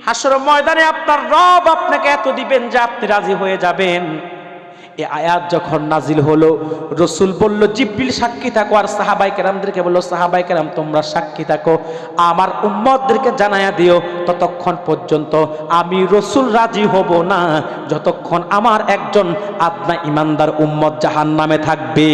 হাসর ময়দানে আপনার রব আপনাকে এত দিবেন যে আপনি রাজি হয়ে যাবেন। এই আয়াত যখন নাজিল হলো, রসুল বলল জিবরিল সাক্ষী থাকো, আর সাহাবায়ে কেরামদেরকে বলল সাহাবায়ে কেরাম তোমরা সাক্ষী থাকো, আমার উম্মতদেরকে জানায়া দিও ততক্ষণ পর্যন্ত আমি রসুল রাজি হব না যতক্ষণ আমার একজন আদনা ইমানদার উম্মত জাহান্নামে থাকবে।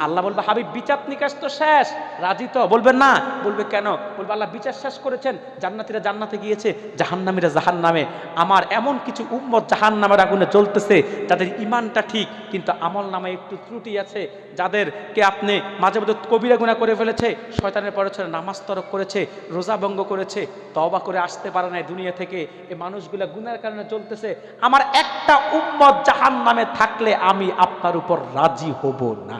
আল্লাহ বলবে হাবিব বিচার নিকাশ তো শেষ, রাজি তো? বলবেন না। বলবে কেন? বলবে আল্লাহ বিচার শেষ করেছেন, জান্নাতীরা জান্নাতে গিয়েছে, জাহান্নামীরা জাহান্নামে। আমার এমন কিছু উম্মত জাহান্নামের আগুনে জ্বলতেছে যাদের ঈমানটা ঠিক কিন্তু আমল নামে একটু ত্রুটি আছে, যাদেরকে আপনি মাঝে মধ্যে কবিরা গুনাহ করে ফেলেছে, শয়তানের পরচরে নামাজ তরক করেছে, রোজা ভঙ্গ করেছে, তওবা করে আসতে পারে না দুনিয়া থেকে, এই মানুষগুলা গুনাহের কারণে জ্বলতেছে। আমার একটা উম্মত জাহান্নামে থাকলে আমি আপনার উপর রাজি হব না।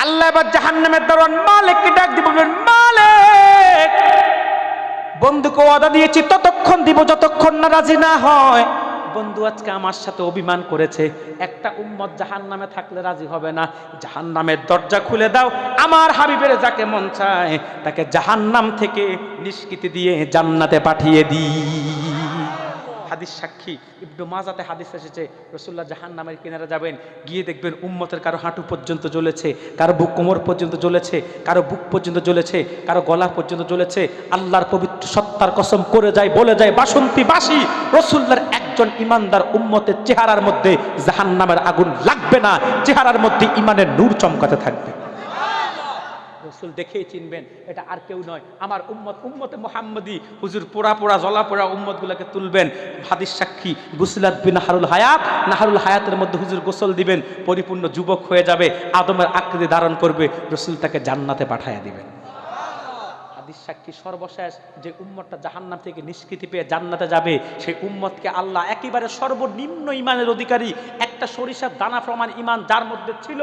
আল্লাহ এবার জাহান্নামের দরওয়ান মালিককে ডাক দিয়ে বলবেন, মালিক বন্ধুকে ওয়াদা দিয়েছি ততক্ষণ দিব যতক্ষণ না রাজি না হয়। বন্ধু আজকে আমার সাথে অভিমান করেছে, একটা উম্মত জাহান্নামে থাকলে রাজি হবে না, জাহান্নামের দরজা খুলে দাও, আমার হাবিবের যাকে মন চায় তাকে জাহান্নাম থেকে নিষ্কৃতি দিয়ে জান্নাতে পাঠিয়ে দিই। হাদিস সাক্ষী ইবনে মাজাতে হাদিস এসেছে, রাসূলুল্লাহ জাহান্নামের কিনারে যাবেন, গিয়ে দেখবেন উম্মতের কারো হাঁটু পর্যন্ত জ্বলেছে, কারো বুক কোমর পর্যন্ত জ্বলেছে, কারো বুক পর্যন্ত জ্বলেছে, কারো গলা পর্যন্ত জ্বলেছে। আল্লাহর পবিত্র সত্তার কসম করে যায়, বলে যায় বাসন্তী বাসী রাসূলুল্লাহর একজন ইমানদার উম্মতের চেহারার মধ্যে জাহান্নামের আগুন লাগবে না, চেহারার মধ্যে ঈমানের নূর চমকাতে থাকবে। রসুল দেখেই চিনবেন এটা আর কেউ নয়, আমার উম্মত, উম্মতে মুহাম্মদী। হুজুর পোড়া পোড়া জ্বলা পোড়া উম্মতগুলোকে তুলবেন, হাদিস সাক্ষী গুসলাত বিন নাহারুল হায়াত, নাহারুল হায়াতের মধ্যে হুজুর গোসল দিবেন, পরিপূর্ণ যুবক হয়ে যাবে, আদমের আকৃতি ধারণ করবে, রসুল তাকে জান্নাতে পাঠাইয়া দিবেন। হাদিস সাক্ষী সর্বশেষ যে উম্মতটা জাহান্নাম থেকে নিষ্কৃতি পেয়ে জান্নাতে যাবে, সেই উম্মতকে আল্লাহ একেবারে সর্বনিম্ন ঈমানের অধিকারী, একটা সরিষার দানা প্রমাণ ঈমান যার মধ্যে ছিল,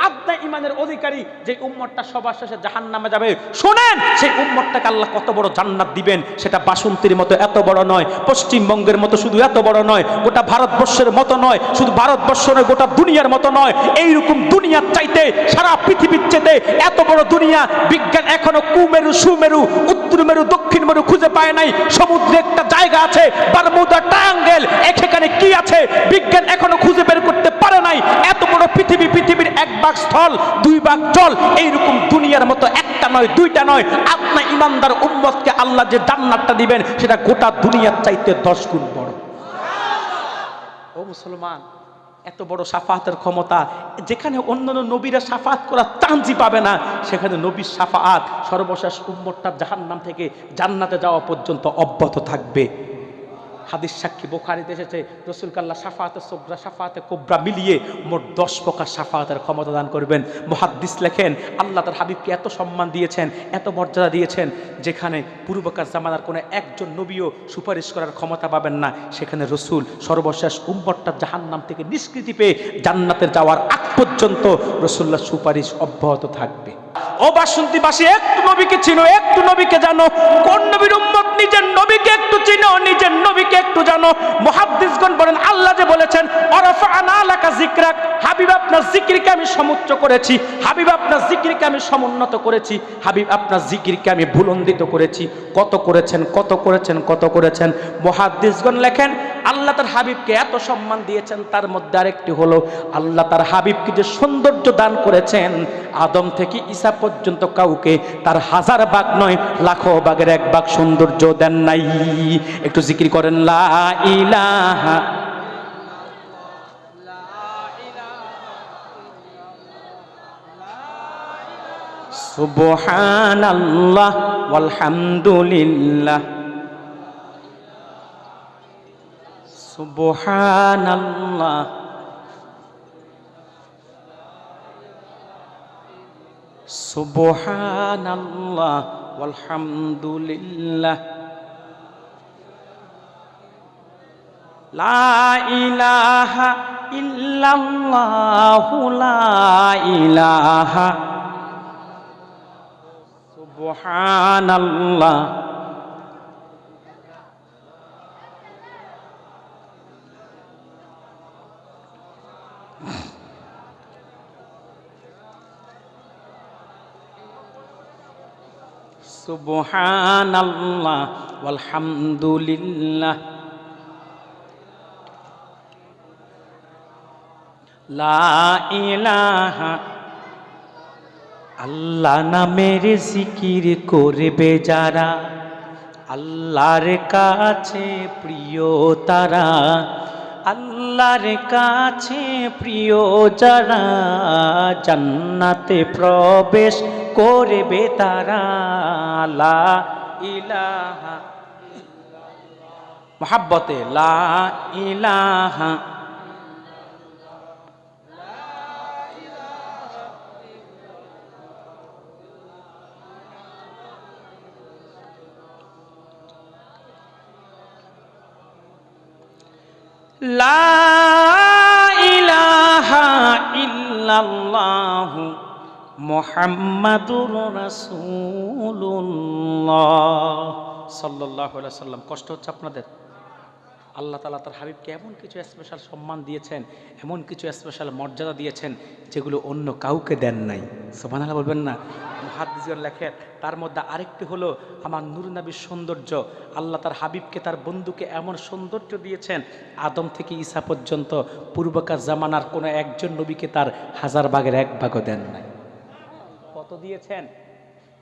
আদনা ঈমানের অধিকারী যে উম্মতটা সবার শেষে জাহান্নামে যাবে, শুনেন সেই উম্মতটাকে আল্লাহ কত বড় জান্নাত দিবেন। সেটা বাসন্তীর মতো এত বড় নয়, পশ্চিমবঙ্গের মতো শুধু এত বড় নয়, গোটা ভারতবর্ষের মতো নয়, শুধু ভারতবর্ষ নয় গোটা দুনিয়ার মতো নয়, এইরকম দুনিয়ার চাইতে সারা পৃথিবীর চেয়ে এত বড় দুনিয়া বিজ্ঞান এখনো কুমেরু সুমেরু উত্তর মেরু দক্ষিণ মেরু খুঁজে পায় নাই। সমুদ্রে একটা জায়গা আছে বারমুডা ট্রায়াঙ্গেল, এখানে কি আছে বিজ্ঞান এখনো খুঁজে বের করতে পারে নাই। এত বড় পৃথিবী, পৃথিবীর এক ভাগ স্থল দুই ভাগ জল, এইরকম দুনিয়ার মতো একটা নয় দুইটা নয়, আপনার ইমানদার উম্মতকে আল্লাহ যে জান্নাতটা দিবেন সেটা গোটা দুনিয়ার চাইতে 10 গুণ বড়। ও মুসলমান, এত বড় শাফাআতের ক্ষমতা, যেখানে অন্যান্য নবীরা শাফাআত করার চান্সই পাবে না, সেখানে নবীর শাফাআত সর্বশেষ উম্মতটা জাহান্নাম থেকে জান্নাতে যাওয়া পর্যন্ত অব্যাহত থাকবে। হাদিস সাক্ষী বুখারীতে এসেছে, রাসূলুল্লাহ আল্লাহ শাফাআতে সুগরা শাফাআতে কুবরা মিলিয়ে মোট 10 প্রকার শাফাআতের ক্ষমতা দান করবেন। মুহাদ্দিস লেখেন আল্লাহ তার হাবিবকে এত সম্মান দিয়েছেন, এত মর্যাদা দিয়েছেন, যেখানে পূর্বকার জামানার কোনো একজন নবীও সুপারিশ করার ক্ষমতা পাবেন না, সেখানে রাসূল সর্বশেষ উম্মতটা জাহান্নাম থেকে নিষ্কৃতি পেয়ে জান্নাতে যাওয়ার আগ পর্যন্ত রাসূলুল্লাহ সুপারিশ অব্যাহত থাকবে। ও বাসন্তীবাসী, একটু নবীকে চিনো, একটু নবীকে জানো। কোন নবীর উম্মত? নিজের নবীকে একটু চিনো, নিজের নবীকে একটু জানো। মুহাদ্দিসগণ বলেন আল্লাহ যে বলেছেন ওয়ারাফা'না লাকা যিকরাক, হাবিব আপনার জিকিরকে আমি সমুচ্চ করেছি, হাবিব আপনার জিকিরকে আমি সমুন্নত করেছি, হাবিব আপনার জিকিরকে আমি বুলন্দিত করেছি। কত করেছেন, কত করেছেন, কত করেছেন। মুহাদ্দিসগণ লেখেন আল্লাহ তার হাবিবকে এত সম্মান দিয়েছেন, তার মধ্যে আরেকটি হলো আল্লাহ তার হাবিবকে যে সৌন্দর্য দান করেছেন, আদম থেকে ঈসা পর্যন্ত কাউকে তার 1000 ভাগ নয় লাখো ভাগের 1 ভাগ সৌন্দর্য দেন নাই। একটু জিকির করেন লা ইলাহা সুবহানাল্লাহ ওয়ালহামদুলিল্লাহ সুবহানাল্লাহ সুবহানাল্লাহ ওয়ালহামদুলিল্লাহ লা ইলাহা ইল্লাল্লাহু লা ইলাহা সুবহানাল্লাহ সুবহানাল্লাহ ওয়ালহামদুলিল্লাহ লা ইলাহা। আল্লাহ নামের জিকির করবে যারা, আল্লাহর কাছে প্রিয় তারা, আল্লাহর কাছে প্রিয় যারা, জান্নাতে প্রবেশ করবে তারা। লা ইলাহা, মহাব্বতে লা ইলাহা। লা ইলাহা ইল্লাল্লাহু মুহাম্মাদুর রাসূলুল্লাহ সাল্লাল্লাহু আলাইহি ওয়াসাল্লাম। কষ্ট হচ্ছে আপনাদের? আল্লাহ তাআলা তার হাবিবকে এমন কিছু স্পেশাল সম্মান দিয়েছেন, এমন কিছু স্পেশাল মর্যাদা দিয়েছেন যেগুলো অন্য কাউকে দেন নাই। সুবহানাল্লাহ বলবেন না? মুহাদ্দিসগণ লেখেন তার মধ্যে আরেকটি হলো আমার নূর নবীর সৌন্দর্য। আল্লাহ তার হাবিবকে, তার বন্ধুকে এমন সৌন্দর্য দিয়েছেন, আদম থেকে ঈসা পর্যন্ত পূর্বকার জামানার কোনো একজন নবীকে তার 1000 ভাগের 1 ভাগও দেন নাই। কত দিয়েছেন?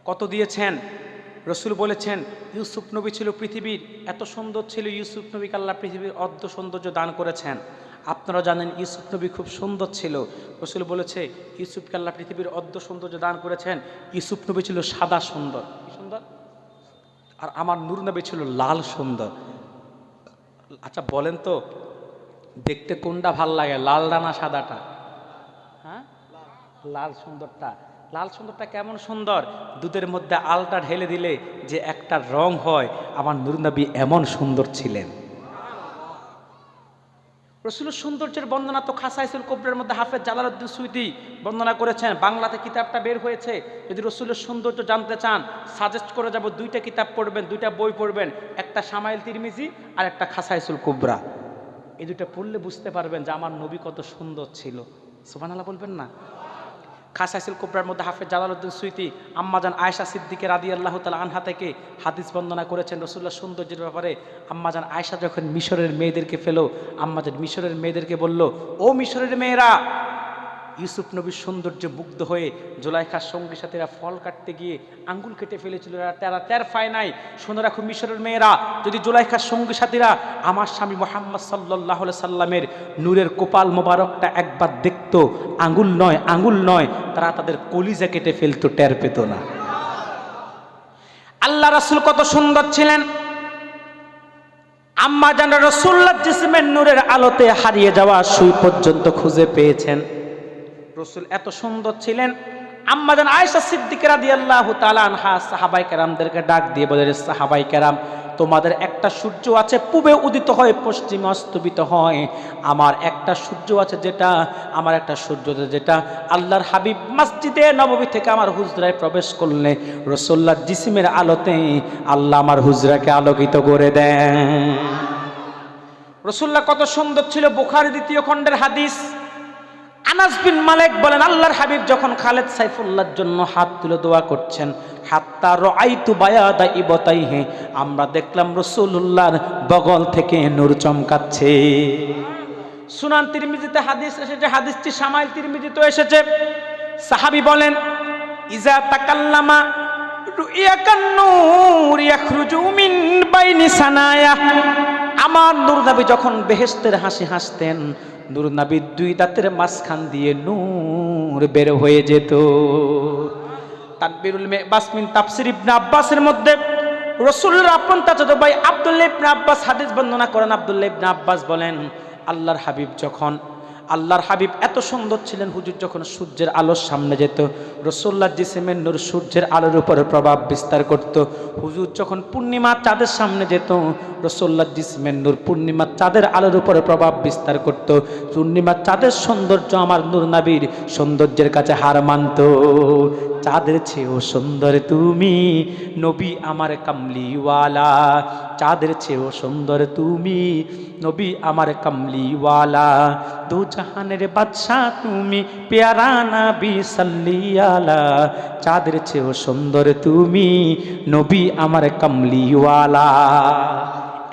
কত দিয়েছেন? রসুল বলেছেন ইউসুফ নবী ছিল পৃথিবীর, এত সুন্দর ছিল ইউসুফ নবীকে আল্লাহ পৃথিবীর অর্ধ সৌন্দর্য দান করেছেন। আপনারা জানেন ইউসুফ নবী খুব সুন্দর ছিল। রসুল বলেছে ইউসুফকে আল্লাহ পৃথিবীর অর্ধ সৌন্দর্য দান করেছেন। ইউসুফ নবী ছিল সাদা সুন্দর, কি সুন্দর, আর আমার নূর নবী ছিল লাল সুন্দর। আচ্ছা বলেন তো দেখতে কোনটা ভাল লাগে, লালটা না সাদাটা? হ্যাঁ, লাল সুন্দরটা। লাল সুন্দরটা কেমন সুন্দর, দুধের মধ্যে আলটা ঢেলে দিলে যে একটা রং হয়, আমার নূর নবী এমন সুন্দর ছিলেন। রসুলের সৌন্দর্যের বর্ণনা তো খাসাইসুল কুবরার মধ্যে হাফেজ জালালউদ্দিন সুয়ুতী বর্ণনা করেছেন। বাংলাতে কিতাবটা বের হয়েছে। যদি রসুলের সৌন্দর্য জানতে চান সাজেস্ট করে যাব, 2টা কিতাব পড়বেন, 2টা বই পড়বেন, একটা শামাইল তিরমিজি আর একটা খাসাইসুল কুবরা। এই 2টা পড়লে বুঝতে পারবেন যে আমার নবী কত সুন্দর ছিল। সুবহানাল্লাহ বলবেন না? খাসাইসুল কুবরার মধ্যে হাফেজ জালালউদ্দিন সুয়ুতী আম্মাজান আয়েশা সিদ্দিকা রাদিয়াল্লাহু তাআলা আনহা থেকে হাদিস বর্ণনা করেছেন রাসূলুল্লাহ সৌন্দর্যের ব্যাপারে। আম্মাজান আয়েশা যখন মিশরের মেয়েদেরকে পেল, আম্মাজান মিশরের মেয়েদেরকে বলল, ও মিশরের মেয়েরা, ইউসুফ নবীর সৌন্দর্যে মুগ্ধ হয়ে জুলাইখার সঙ্গী সাথীরা ফল কাটতে গিয়ে আঙ্গুল কেটে ফেলেছিল, তারা টের পায় নাই। শুনে রাখো মিশরের মেয়েরা, যদি জুলাইখার সঙ্গী সাথীরা আমার স্বামী মুহাম্মদ সাল্লাল্লাহু আলাইহি সাল্লামের নূরের কপাল মোবারকটা একবার দেখতো, আঙ্গুল নয়, তারা তাদের কলিজা কেটে ফেলতো, টের পেত না। আল্লাহ রাসূল কত সুন্দর ছিলেন। আম্মা জান রাসূলুল্লাহ জিসমের নূরের আলোতে হারিয়ে যাওয়া সুই পর্যন্ত খুঁজে পেয়েছেন। রসুল এত সুন্দর ছিলেন। আম্মাজান আয়েশা সিদ্দিকা রাদিয়াল্লাহু তাআলা আনহা সাহাবায়ে কেরামদেরকে ডাক দিয়ে বলেন, সাহাবায়ে কেরাম, তোমাদের একটা সূর্য আছে পূবে উদিত হয় পশ্চিমে অস্তমিত হয়, আমার একটা সূর্য আছে যেটা আল্লাহর হাবিব মসজিদে নববী থেকে আমার হুজরায় প্রবেশ করলে রাসূলুল্লাহর জিসমের আলোতে আল্লাহ আমার হুজরাকে আলোকিত করে দেন। রাসূলুল্লাহ কত সুন্দর ছিল। বুখারী 2য় খণ্ডের হাদিস। আনাস বিন মালিক বলেন, আল্লাহর হাবিব যখন খালেদ সাইফুল্লাহর জন্য হাত তুলে দোয়া করছেন, হাত্তা রাআইতু বায়াদা ইবতাইহি, আমরা দেখলাম রাসূলুল্লাহর বগল থেকে নূর চমকাচ্ছে। সুনান তিরমিজিতে হাদিস এসেছে, হাদিসটি শামাইল তিরমিজিতে এসেছে। সাহাবী বলেন, ইজা তাকাল্লামা রুইয়াকান নূর ইয়াখরুজু মিন বাইনি সানায়া, আমার নূর নবী যখন বেহেশতের হাসি হাসতেন, নূর নবীর 2 দাঁতের মাঝখান দিয়ে নূর বের হয়ে যেত। তাকবীরুল মিবাস মিন তাফসির ইবনে আব্বাসের মধ্যে রাসূলের আপন চাচাতো ভাই আব্দুল্লাহ ইবনে আব্বাস হাদিস বর্ণনা করেন। আব্দুল্লাহ ইবনে আব্বাস বলেন, আল্লাহর হাবিব এত সুন্দর ছিলেন, হুজুর যখন সূর্যের আলোর সামনে যেত, রাসূলুল্লাহর জিসমের নূর সূর্যের আলোর উপরে প্রভাব বিস্তার করত। হুজুর যখন পূর্ণিমা চাঁদের সামনে যেত, রাসূলুল্লাহর জিসমের নূর পূর্ণিমা চাঁদের আলোর উপরে প্রভাব বিস্তার করত। পূর্ণিমা চাঁদের সৌন্দর্য আমার নূর নবীর সৌন্দর্যের কাছে হার মানত। চাঁদের চেয়েও সুন্দর তুমি নবী আমার কামলিওয়ালা, চাঁদের চেয়েও সুন্দর তুমি নবী আমার কামলিওয়ালা, দু জাহানের বাদশা তুমি, পেয়ারা নবী সাল্লি আলা, চাঁদের চেয়েও সুন্দর তুমি নবী আমার কামলিওয়ালা।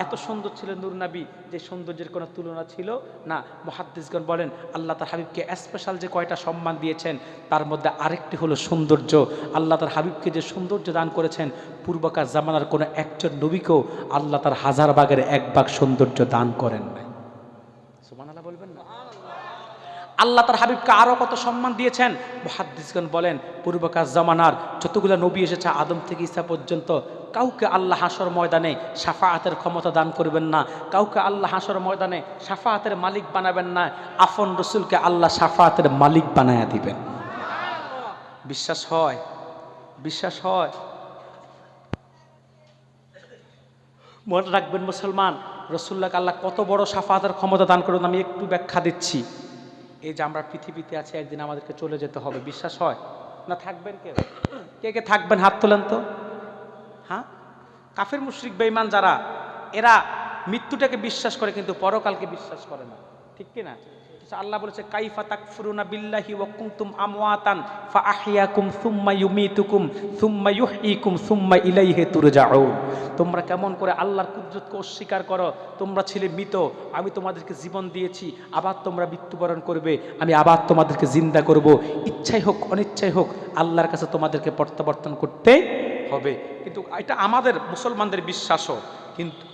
এত সুন্দর ছিলেন নূর নবী যে সৌন্দর্যের কোনো তুলনা ছিল না। মুহাদ্দিসগণ বলেন আল্লাহ তার হাবিবকে স্পেশাল যে কয়টা সম্মান দিয়েছেন তার মধ্যে আরেকটি হলো সৌন্দর্য। আল্লাহ তার হাবিবকে যে সৌন্দর্য দান করেছেন, পূর্বকার জামানার কোনো একজন নবীকেও আল্লাহ তার 1000 ভাগের 1 ভাগ সৌন্দর্য দান করেন নাই। সুবহানাল্লাহ বলবেন না? আল্লাহ তার হাবিবকে আরো কত সম্মান দিয়েছেন। মুহাদ্দিসগণ বলেন পূর্বকার জামানার যতগুলো নবী এসেছে আদম থেকে ঈসা পর্যন্ত, কাউকে আল্লাহ হাসর ময়দানে শাফাআতের ক্ষমতা দান করবেন না, কাউকে আল্লাহ হাসর ময়দানে শাফাআতের মালিক বানাবেন না। আফন রসুলকে আল্লাহ শাফাআতের মালিক বানায়া দিবেন। বিশ্বাস হয়? বিশ্বাস হয়? মনে রাখবেন মুসলমান, রসুল্লাহকে আল্লাহ কত বড় শাফাআতের ক্ষমতা দান করবেন আমি একটু ব্যাখ্যা দিচ্ছি। এই যে আমরা পৃথিবীতে আছি, একদিন আমাদেরকে চলে যেতে হবে। বিশ্বাস হয় না? থাকবেন কেউ? কে কে থাকবেন হাত তোলেন তো। হ্যাঁ, কাফের মুশরিক বেঈমান যারা, এরা মৃত্যুটাকে বিশ্বাস করে কিন্তু পরকালকে বিশ্বাস করে না, ঠিক কি না? আল্লাহ বলেছে কাইফা তাকফুরুনা বিল্লাহি ওয়া কুনতুম আমওয়াতান ফাআহইয়াকুম সুম্মা ইউমীতুকুম সুম্মা ইউহয়িকুম সুম্মা ইলাইহি তুরজাউন। তোমরা কেমন করে আল্লাহর কুদরতকে অস্বীকার করো? তোমরা ছিলে মৃত, আমি তোমাদেরকে জীবন দিয়েছি, আবার তোমরা মৃত্যুবরণ করবে, আমি আবার তোমাদেরকে জিন্দা করব। ইচ্ছাই হোক অনিচ্ছাই হোক আল্লাহর কাছে তোমাদেরকে প্রত্যাবর্তন করতে হবে। কিন্তু এটা আমাদের মুসলমানদের বিশ্বাসও। কিন্তু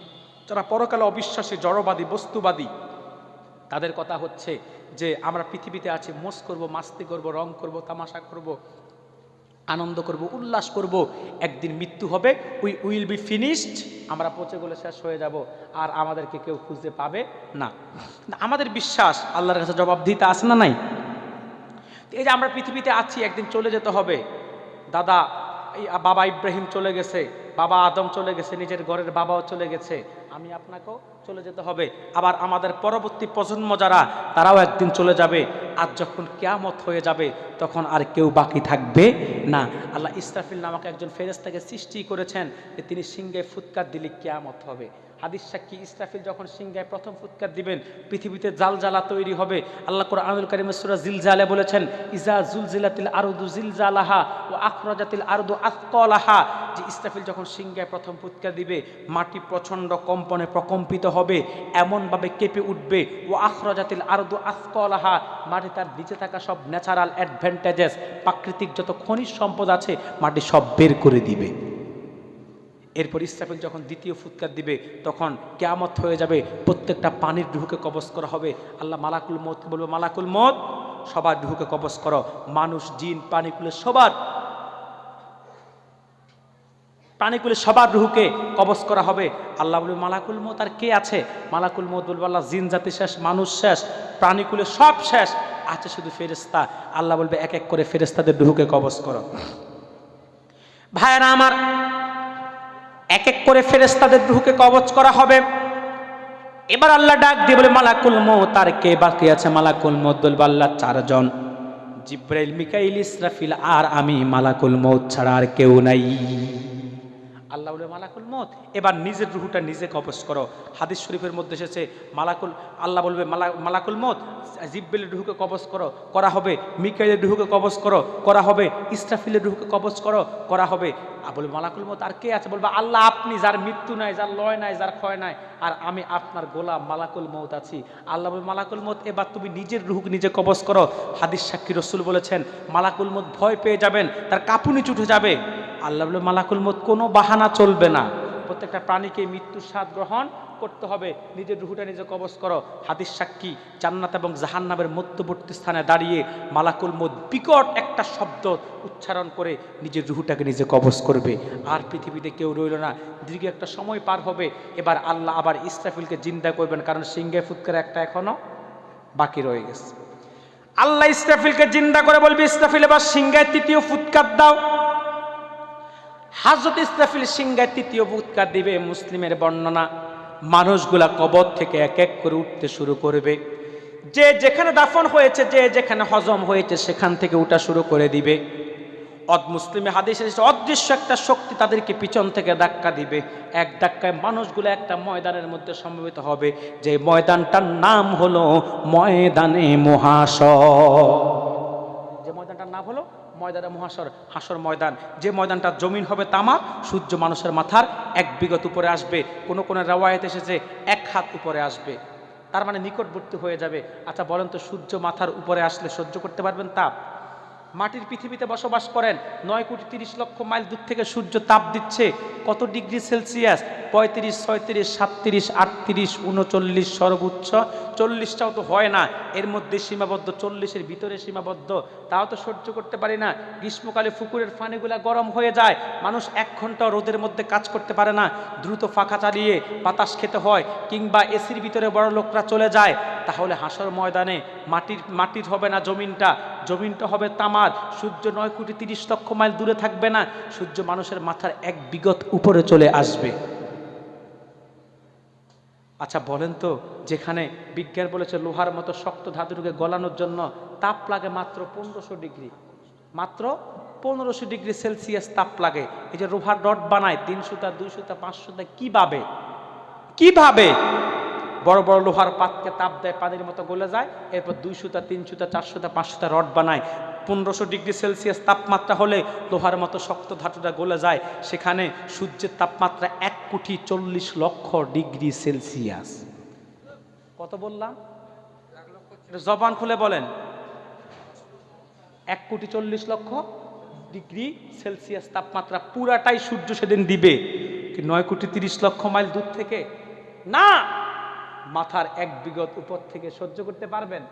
যারা পরকালে অবিশ্বাসী, জড়বাদী, বস্তুবাদী, তাদের কথা হচ্ছে যে আমরা পৃথিবীতে আছি, মোজ করব, মাস্তি করব, রং করব, তামাশা করব, আনন্দ করব, উল্লাস করব। একদিন মৃত্যু হবে, উই উইল বি ফিনিশড, আমরা পচে গলে শেষ হয়ে যাব, আর আমাদেরকে কেউ খুঁজে পাবে না। আমাদের বিশ্বাস আল্লাহর কাছে জবাবদিহিতা আছে না নাই? এই যে আমরা পৃথিবীতে আছি, একদিন চলে যেতে হবে। দাদা বাবা ইব্রাহিম চলে গেছে, বাবা আদম চলে গেছে, নিজের ঘরের বাবাও চলে গেছে, আমি আপনাকেও চলে যেতে হবে। আবার আমাদের পরবর্তী প্রজন্ম যারা, তারাও একদিন চলে যাবে। আর যখন কিয়ামত হয়ে যাবে তখন আর কেউ বাকি থাকবে না। আল্লাহ ইসরাফিল নামক একজন ফেরেশতাকে সৃষ্টি করেছেন যে তিনি সিংহে ফুৎকার দিলে কিয়ামত হবে। হাদিস সাক্ষী, ইসরাফিল যখন সিংহায় প্রথম ফুৎকার দিবেন পৃথিবীতে জালজালা তৈরি হবে। আল্লাহ কুরআনুল কারীমে সূরা জিলজালে বলেছেন ইজা জুলজিলাতিল আরদু জিলজালাহা ওয়া আখরাজাতিল আরদু আথকালাহা, যে ইসরাফিল যখন সিংহায় প্রথম ফুৎকার দিবে মাটি প্রচণ্ড কম্পনে প্রকম্পিত হবে, এমনভাবে কেঁপে উঠবে। ওয়া আখরাজাতিল আরদু আথকালাহা, মাটি তার নিচে থাকা সব ন্যাচারাল অ্যাডভান্টেজেস, প্রাকৃতিক যত খনিজ সম্পদ আছে মাটি সব বের করে দিবে। এরপর ইসরাফিল যখন দ্বিতীয় ফুৎকার দিবে তখন কিয়ামত হয়ে যাবে, প্রত্যেকটা পানির রূহকে কবজ করা হবে। আল্লাহ মালাকুল মউতকে বলবে মালাকুল মউত সবার রূহকে কবজ করো, মানুষ জিন প্রাণীকুলের সবার রূহকে কবজ করা হবে। আল্লাহ বলবে মালাকুল মউত আর কে আছে? মালাকুল মউত বলবে আল্লাহ জিন জাতি শেষ, মানুষ শেষ, প্রাণীকুলের সব শেষ, আছে শুধু ফেরেশতা। আল্লাহ বলবে এক এক করে ফেরেশতাদের রূহকে কবজ করো। ভাইরা আমার, এক এক করে ফেরেশতাদের রূহকে কবজ করা হবে। এবার আল্লাহ ডাক দিয়ে বলে মালাকুল মউত আর কে বাকি আছে? মালাকুল মউত বলবে আল্লাহ 4 জন, জিব্রাইল, মিকাইল, ইসরাফিল আর আমি, মালাকুল মউত ছাড়া আর কেউ নাই। আল্লাহ বলে মালাকুল মউত এবার নিজের রূহটা নিজে কবজ করো। হাদিস শরীফের মধ্যে এসেছে আল্লাহ বলবে মালাকুল মউত জিব্রাইলের রূহকে কবজ করো, করা হবে। মিকাইলের রূহকে কবজ করো, করা হবে। ইসরাফিলের রূহকে কবজ করো, করা হবে। বলবে মালাকুল মউত আর কে আছে? বলবে আল্লাহ আপনি, যার মৃত্যু নাই, যার লয় নাই, যার ক্ষয় নাই, আর আমি আপনার গোলাম মালাকুল মউত আছি। আল্লাহ বলবে মালাকুল মউত এবার তুমি নিজের রূহকে নিজে কবজ করো। হাদিস সাক্ষী রসুল বলেছেন মালাকুল মউত ভয় পেয়ে যাবেন, তার কাঁপুনি ছুটে যাবে। আল্লাহ বলে মালাকুল মউত কোনো বাহানা চলবে না, প্রত্যেকটা প্রাণীকে মৃত্যুর স্বাদ গ্রহণ করতে হবে, নিজের রূহটা নিজে কবজ করো। হাদিস সাক্ষী জান্নাত এবং জাহান্নামের মধ্যবর্তী স্থানে দাঁড়িয়ে মালাকুল মউত বিকট একটা শব্দ উচ্চারণ করে নিজের রূহটাকে নিজে কবজ করবে। আর পৃথিবীতে কেউ রইল না, দীর্ঘ একটা সময় পার হবে। এবার আল্লাহ আবার ইসরাফিলকে জিন্দা করবেন, কারণ সিংহে ফুৎকার একটা এখনো বাকি রয়ে গেছে। আল্লাহ ইসরাফিলকে জিন্দা করে বলবে ইসরাফিল এবার সিংহায় তৃতীয় ফুৎকার দাও। হযরত ইসরাফিল সিংহায় তৃতীয় ফুৎকার দিবে। মুসলিমের বর্ণনা, মানুষগুলা কবর থেকে এক এক করে উঠতে শুরু করবে। যে যেখানে দাফন হয়েছে, যে যেখানে হজম হয়েছে সেখান থেকে উঠা শুরু করে দিবে। মুসলিমে হাদিস এসেছে অদৃশ্য একটা শক্তি তাদেরকে পিছন থেকে ধাক্কা দিবে, এক ধাক্কায় মানুষগুলো একটা ময়দানের মধ্যে সমবেত হবে, যে ময়দানটার নাম হলো ময়দানে মহাশর। যে ময়দানটার নাম হলো ময়দানে মহাশর, হাসর ময়দান। যে ময়দানটা জমিন হবে তামা, সূর্য মানুষের মাথার 1 বিঘত উপরে আসবে, কোন কোন রাওয়ায়াত এসেছে 1 হাত উপরে আসবে, তার মানে নিকটবর্তী হয়ে যাবে। আচ্ছা বলেন তো, সূর্য মাথার উপরে আসলে সহ্য করতে পারবেন তাপ? মাটির পৃথিবীতে বসবাস করেন, 9,30,00,000 মাইল দূর থেকে সূর্য তাপ দিচ্ছে কত ডিগ্রি সেলসিয়াস? 35, 36, 37, 38, 39, সর্বোচ্চ 40টাও তো হয় না, এর মধ্যে সীমাবদ্ধ, 40-এর ভিতরে সীমাবদ্ধ, তাও তো সহ্য করতে পারি না। গ্রীষ্মকালে পুকুরের পানিগুলা গরম হয়ে যায়, মানুষ 1 ঘন্টা রোদের মধ্যে কাজ করতে পারে না, দ্রুত পাখা চালিয়ে বাতাস খেতে হয়, কিংবা এসির ভিতরে বড় লোকরা চলে যায়। তাহলে হাসর ময়দানে মাটির হবে না জমিনটা হবে তামার, সূর্য 9,30,00,000 মাইল দূরে থাকবে না, সূর্য মানুষের মাথার 1 বিঘত উপরে চলে আসবে। আচ্ছা বলেন তো, যেখানে বিজ্ঞান বলেছে লোহার মতো শক্ত ধাতুকে গলানোর জন্য তাপ লাগে মাত্র 1500 ডিগ্রি, মাত্র 1500 ডিগ্রি সেলসিয়াস তাপ লাগে। এই যে লোহার রড বানায় 300টা, 200টা, 500টা, কিভাবে বড় বড় লোহার পাতকে তাপ দেয়, পানির মতো গলে যায়, এরপর 200টা, 300টা, 400টা, 500টা রড বানায়। 1500 ডিগ্রি সেলসিয়াস তাপমাত্রা হলে লোহার মতো শক্ত ধাতুটা গলে যায়, সেখানে সূর্যের তাপমাত্রা 1,40,00,000 ডিগ্রি সেলসিয়াস। কত বললাম? জবান খুলে বলেন। 1,40,00,000 ডিগ্রি সেলসিয়াস তাপমাত্রা পুরাটাই সূর্য সেদিন দিবে। কি 9,30,00,000 মাইল দূর থেকে? না, মাথার 1 বিঘত উপর থেকে সহ্য করতে পারবেন?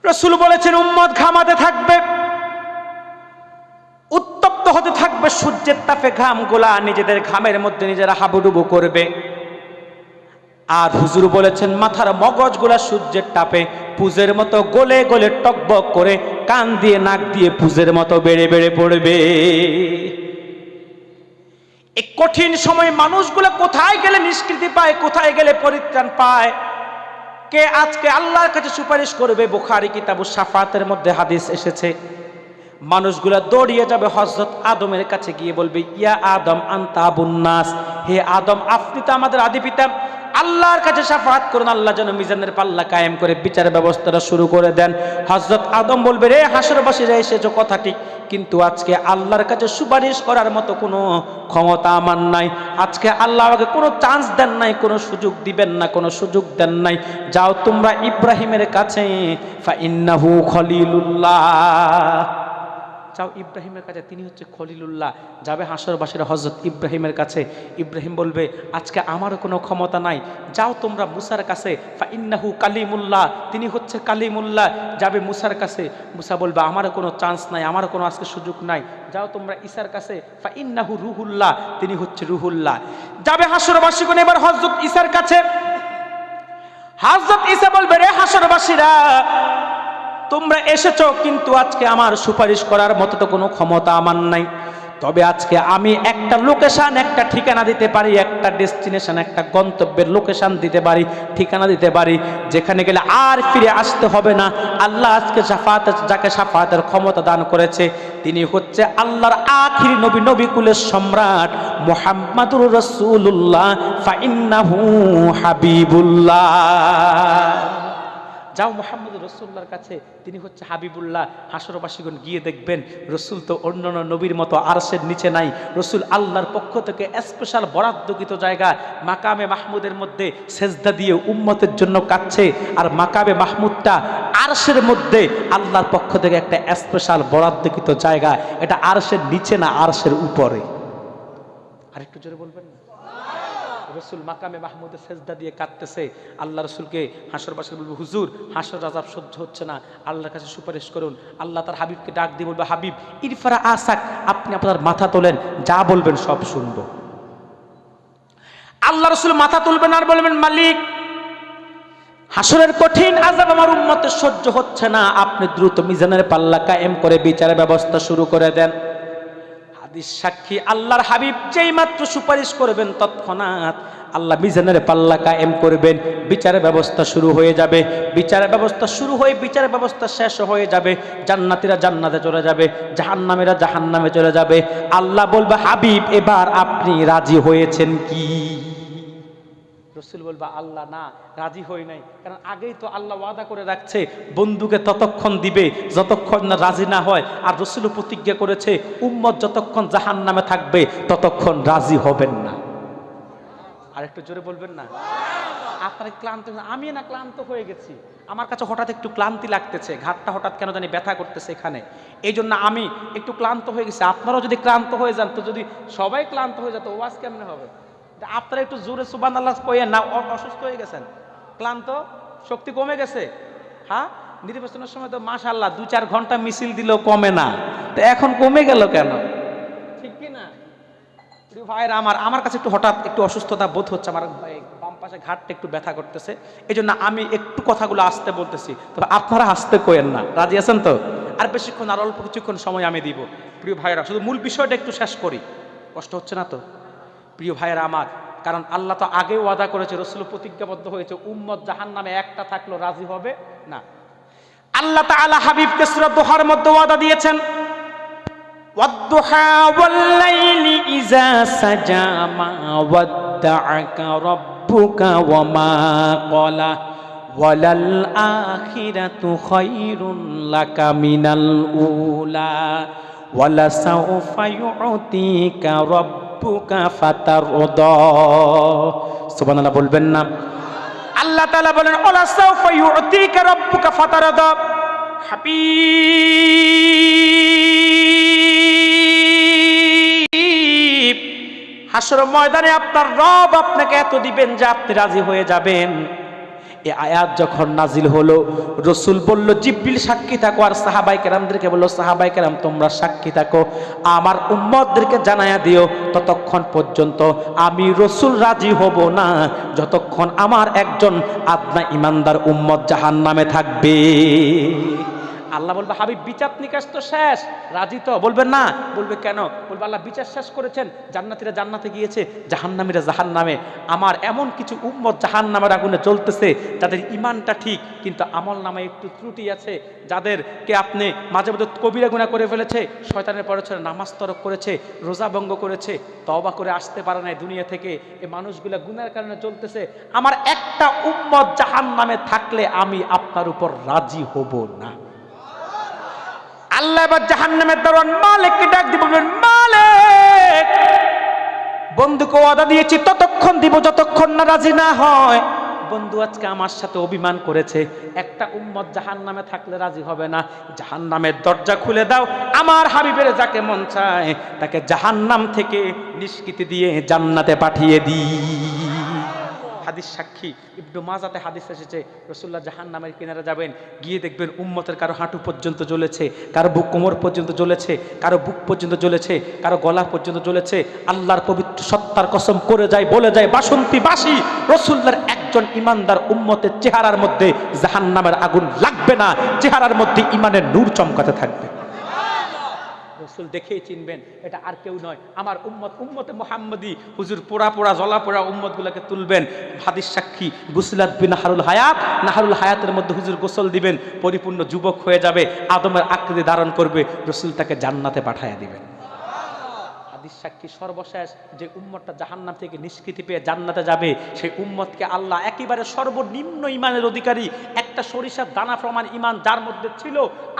রাসূল বলেছেন উম্মত ঘামাতে থাকবে, উত্তপ্ত হতে থাকবে, সূর্যের তাপে ঘামগুলা নিজেদের ঘামের মধ্যে নিজেরা হাবুডুবু করবে। আর হুজুর বলেছেন মাথার মগজগুলা সূর্যের তাপে পুজের মতো গলে গলে টকবক করে কান দিয়ে নাক দিয়ে পুজের মতো বেড়ে বেড়ে পড়বে। এই কঠিন সময় মানুষগুলো কোথায় গেলে নিষ্কৃতি পায়, কোথায় গেলে পরিত্রাণ পায়? কে আজকে আল্লাহর কাছে সুপারিশ করবে? বুখারী কিতাবুস শাফাতের মধ্যে হাদিস এসেছে, মানুষগুলা দৌড়িয়ে যাবে হযরত আদমের কাছে গিয়ে বলবে, ইয়া আদম আনতা আবুন নাস, হে আদম আপনি তো আমাদের আদি পিতা, আল্লাহর কাছে শাফাত করুন, আল্লাহ যেন মিজানের পাল্লা কায়েম করে বিচার ব্যবস্থাটা শুরু করে দেন। হযরত আদম বলবে, রে হাসরবাসীরা এসেছো কথা ঠিক, কিন্তু আজকে আল্লাহর কাছে সুপারিশ করার মতো কোনো ক্ষমতা আমার নাই, আজকে আল্লাহ আমাকে কোনো চান্স দেন নাই, কোনো সুযোগ দিবেন না, কোনো সুযোগ দেন নাই, যাও তোমরা ইব্রাহিমের কাছে, ফা ইন্নাহু খলিলুল্লাহ, যাও ইব্রাহিমের কাছে, তিনি হচ্ছে খলিলুল্লাহ। যাবে হাসরবাসীরা হযরত ইব্রাহিমের কাছে, ইব্রাহিম বলবে আজকে আমারও কোনো ক্ষমতা নাই, যাও তোমরা মুসার কাছে, ফা ইন্নাহু কালিমুল্লাহ, তিনি হচ্ছে কালিমুল্লাহ। যাবে মুসার কাছে, মুসা বলবে আমারও কোনো চান্স নাই, আমারও কোনো আজকে সুযোগ নাই, যাও তোমরা ঈসার কাছে, ফা ইন্নাহু রুহুল্লাহ, তিনি হচ্ছে রুহুল্লাহ। যাবে হাসরবাসীগণ এবার হযরত ঈসার কাছে, হযরত ঈসা বলবে, রে হাসরবাসীরা তোমরা এসেছো, কিন্তু আজকে আমার সুপারিশ করার মতো তো কোনো ক্ষমতা আমার নাই, তবে আজকে আমি একটা লোকেশন, একটা ঠিকানা দিতে পারি, একটা ডেস্টিনেশন, একটা গন্তব্যের লোকেশন দিতে পারি, ঠিকানা দিতে পারি, যেখানে গেলে আর ফিরে আসতে হবে না। আল্লাহ আজকে যাকে শাফাতের ক্ষমতা দান করেছে, তিনি হচ্ছে আল্লাহর আখিরি নবী, নবী কুলের সম্রাট মুহাম্মাদুর রাসূলুল্লাহ, ফা ইন্নাহু হাবিবুল্লাহ। যাও মুহাম্মদ রাসূলুল্লাহর কাছে, তিনি হচ্ছে হাবিবুল্লাহ। হাসরবাসীগণ গিয়ে দেখবেন রসুল তো অন্যান্য নবীর মতো আরশের নিচে নাই, রসুল আল্লাহর পক্ষ থেকে স্পেশাল বরাদ্দকৃত জায়গা মাকামে মাহমুদের মধ্যে সেজদা দিয়ে উম্মতের জন্য কাঁদছে, আর মাকামে মাহমুদটা আরশের মধ্যে আল্লাহর পক্ষ থেকে একটা স্পেশাল বরাদ্দকৃত জায়গা, এটা আরশের নিচে না, আরশের উপরে। আরেকটু জোরে বলবেন না? রসুল মাকামে মাহমুদে সেজদা দিয়ে কাঁদতেছে, আল্লাহ রসুলকে হাসরবাসী বলবে, হুজুর হাসর আযাব সহ্য হচ্ছে না, আল্লাহর কাছে সুপারিশ করুন। আল্লাহ তার হাবিবকে ডাক দিয়ে বলবে, হাবিব ইরফারা আসাক, আপনি আপনার মাথা তোলেন, যা বলবেন সব শুনবো। আল্লাহ রসুল মাথা তুলবেন আর বলবেন, মালিক হাসরের কঠিন আযাব আমার উম্মতের সহ্য হচ্ছে না, আপনি দ্রুত মিজানের পাল্লা কায়েম করে বিচারের ব্যবস্থা শুরু করে দেন। হাদিস সাক্ষী আল্লাহর হাবিব যেই মাত্র সুপারিশ করবেন তৎক্ষণাৎ আল্লাহ মিজানের পাল্লা কায়েম করবেন, বিচারের ব্যবস্থা শুরু হয়ে যাবে। বিচারের ব্যবস্থা শুরু হয়ে বিচারের ব্যবস্থা শেষ হয়ে যাবে। জান্নাতীরা জান্নাতে চলে যাবে, জাহান্নামীরা জাহান্নামে চলে যাবে। আল্লাহ বলবে, হাবিব এবার আপনি রাজি হয়েছেন কি? রসুল বলবা, আল্লাহ না, রাজি হই নাই। কারণ আগেই তো আল্লাহ ওয়াদা করে রাখছে বন্ধুকে ততক্ষণ দিবে যতক্ষণ না রাজি না হয়। আর রসুল প্রতিজ্ঞা করেছে উম্মত যতক্ষণ জাহান্নামে থাকবে ততক্ষণ রাজি হবেন না। আর একটু জোরে বলবেন না? আপনারা ক্লান্ত? আমি না ক্লান্ত হয়ে গেছি, আমার কাছে হঠাৎ একটু ক্লান্তি লাগতেছে, ঘাটটা হঠাৎ কেন জানি ব্যথা করতেছে এখানে, এই জন্য আমি একটু ক্লান্ত হয়ে গেছি। আপনারাও যদি ক্লান্ত হয়ে যান, তো যদি সবাই ক্লান্ত হয়ে যেত ওয়াজ কেমনে হবে? আপনারা একটু জোরে সুবহানাল্লাহ কইয়েন না। অসুস্থ হয়ে গেছেন, ক্লান্ত, শক্তি কমে গেছে। হ্যাঁ, নির্বাচনের সময় তো মাশাআল্লাহ 2-4 ঘন্টা মিছিল দিলেও কমে না, তো এখন কমে গেল কেন? ঠিক কি না ভাইরা? আমার কাছে একটু হঠাৎ একটু অসুস্থতা বোধ হচ্ছে, আমার বাম পাশে ঘাটটা একটু ব্যথা করতেছে, এই জন্য আমি একটু কথাগুলো আস্তে বলতেছি, তবে আপনারা আস্তে কইেন না। রাজি আছেন তো? আর বেশিক্ষণ, আর অল্প কিছুক্ষণ সময় আমি দিব। প্রিয় ভাইরা, শুধু মূল বিষয়টা একটু শেষ করি, কষ্ট হচ্ছে না তো? প্রিয় ভাইয়েরা আমার, কারণ আল্লাহ তো আগেও ওয়াদা করেছে, রাসূল প্রতিজ্ঞাবদ্ধ হয়েছে, উম্মত জাহান্নামে একটা থাকলেও রাজি হবে না। আল্লাহ তাআলা হাবিবকে সূরা দুহার মধ্যে ওয়াদা দিয়েছেন, ওয়াদ-দুহা ওয়াল-লাইলি ইযা সাজা মা ওয়াদ্দাআকা রাব্বুকা ওয়া মা ক্বালা ওয়ালাল আখিরাতু খায়রুন লাকা মিনাল উলা ওয়ালা সাউফা ইউতিকা রাব্বুকা ফাতারদা। সুবহানাল্লাহ বলবেন না? আল্লাহ তাআলা বলেন, ওয়ালা সাউফা ইউতিকা রাব্বুকা ফাতারদা। হাবিব, হাসর ময়দানে আপনার রব আপনাকে এত দিবেন যে আপনি রাজি হয়ে যাবেন। এই আয়াত যখন নাজিল হলো, রসুল বলল জিবরিল সাক্ষী থাকো, আর সাহাবায়ে কেরামদেরকে বলল সাহাবায়ে কেরাম তোমরা সাক্ষী থাকো, আমার উম্মতদেরকে জানায়া দিও ততক্ষণ পর্যন্ত আমি রসুল রাজি হব না যতক্ষণ আমার একজন আদনা ইমানদার উম্মত জাহান্নামে থাকবে। আল্লাহ বলবে, হাবিব বিচার নিকাশ তো শেষ, রাজি তো? বলবেন না। বলবে কেন? বলবে আল্লাহ বিচার শেষ করেছেন, জান্নাতীরা জান্নাতে গিয়েছে, জাহান্নামীরা জাহান্নামে। আমার এমন কিছু উম্মত জাহান্নামের আগুনে জ্বলতেছে যাদের ঈমানটা ঠিক কিন্তু আমল নামে একটু ত্রুটি আছে, যাদেরকে আপনি মাঝে মধ্যে কবিরা গুনাহ করে ফেলেছে, শয়তানের পরচরে নামাজ তরক করেছে, রোজা ভঙ্গ করেছে, তওবা করে আসতে পারে না দুনিয়া থেকে, এই মানুষগুলা গুনাহের কারণে জ্বলতেছে। আমার একটা উম্মত জাহান্নামে থাকলে আমি আপনার উপর রাজি হব না। আল্লাহ এবার জাহান্নামের দারোয়ান মালিককে ডাক দিয়ে বলবেন, মালিক বন্ধুকে ওয়াদা দিয়েছি ততক্ষণ দিব যতক্ষণ না রাজি না হয়। বন্ধু আজকে আমার সাথে অভিমান করেছে, একটা উম্মত জাহান্নামে থাকলে রাজি হবে না, জাহান্নামের দরজা খুলে দাও, আমার হাবিবের যাকে মন চায় তাকে জাহান্নাম থেকে নিষ্কৃতি দিয়ে জান্নাতে পাঠিয়ে দিই। হাদিস সাক্ষী ইবনে মাজাতে হাদিস এসেছে, রাসূলুল্লাহ জাহান্নামের কিনারে যাবেন, গিয়ে দেখবেন উম্মতের কারো হাঁটু পর্যন্ত জ্বলেছে, কারো বুক কোমর পর্যন্ত জ্বলেছে, কারো বুক পর্যন্ত জ্বলেছে, কারো গলা পর্যন্ত জ্বলেছে। আল্লাহর পবিত্র সত্তার কসম করে যায়, বলে যায় বাসন্তী বাসি, রাসূলুল্লাহর একজন ইমানদার উম্মতের চেহারার মধ্যে জাহান্নামের আগুন লাগবে না, চেহারার মধ্যে ঈমানের নূর চমকাতে থাকবে। রসুল দেখেই চিনবেন এটা আর কেউ নয়, আমার উম্মত, উম্মতে মুহাম্মদী। হুজুর পোড়া পোড়া জ্বলা পোড়া উম্মতগুলোকে তুলবেন। হাদিস সাক্ষী গুসলাত বিন নাহরুল হায়াত, নাহরুল হায়াতের মধ্যে হুজুর গোসল দিবেন, পরিপূর্ণ যুবক হয়ে যাবে, আদমের আকৃতি ধারণ করবে, রসুল তাকে জান্নাতে পাঠাইয়া দিবেন। হাদিস সাক্ষী সর্বশেষ যে উম্মতটা জাহান্নাম থেকে নিষ্কৃতি পেয়ে জান্নাতে যাবে, সেই উম্মতকে আল্লাহ একেবারে সর্বনিম্ন ইমানের অধিকারী, একটা সরিষার দানা প্রমাণ ইমান যার মধ্যে ছিল,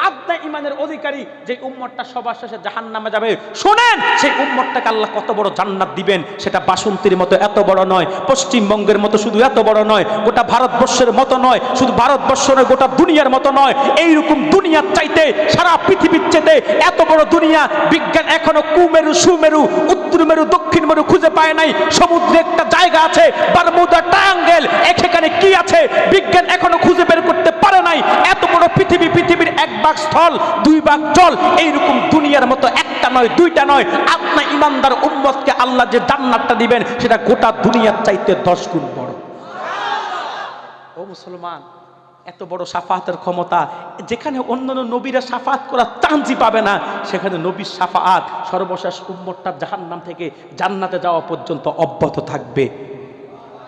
আদনা ইমানের অধিকারী যে উম্মতটা সবার শেষে জাহান্নামে যাবে, শোনেন সেই উম্মতটাকে আল্লাহ কত বড় জান্নাত দিবেন, সেটা বাসন্তীর মতো এত বড় নয়, পশ্চিমবঙ্গের মতো শুধু এত বড় নয়, গোটা ভারতবর্ষের মতো নয়, শুধু ভারতবর্ষ নয় গোটা দুনিয়ার মতো নয়, এইরকম দুনিয়ার চাইতে সারা পৃথিবীর চেয়ে এত বড় দুনিয়া বিজ্ঞান এখনো কুমেরু সুমেরু উত্তর মেরু দক্ষিণ মেরু খুঁজে পায় নাই। সমুদ্রে একটা জায়গা আছে বারমুডা ট্রায়াঙ্গেল, এখানে কি আছে বিজ্ঞান এখনো খুঁজে বের করতে পারে নাই। এত বড় পৃথিবী, পৃথিবীর এক ভাগ স্থল দুই ভাগ জল, এইরকম দুনিয়ার মতো একটা নয় দুইটা নয়, আপনার ইমানদার উম্মতকে আল্লাহ যে জান্নাতটা দিবেন সেটা গোটা দুনিয়ার চাইতে 10 গুণ বড়। ও মুসলমান, এত বড় শাফাআতের ক্ষমতা, যেখানে অন্যান্য নবীরা শাফাআত করার চান্সই পাবে না, সেখানে নবীর শাফাআত সর্বশেষ উম্মতটা জাহান্নাম থেকে জান্নাতে যাওয়া পর্যন্ত অব্যাহত থাকবে।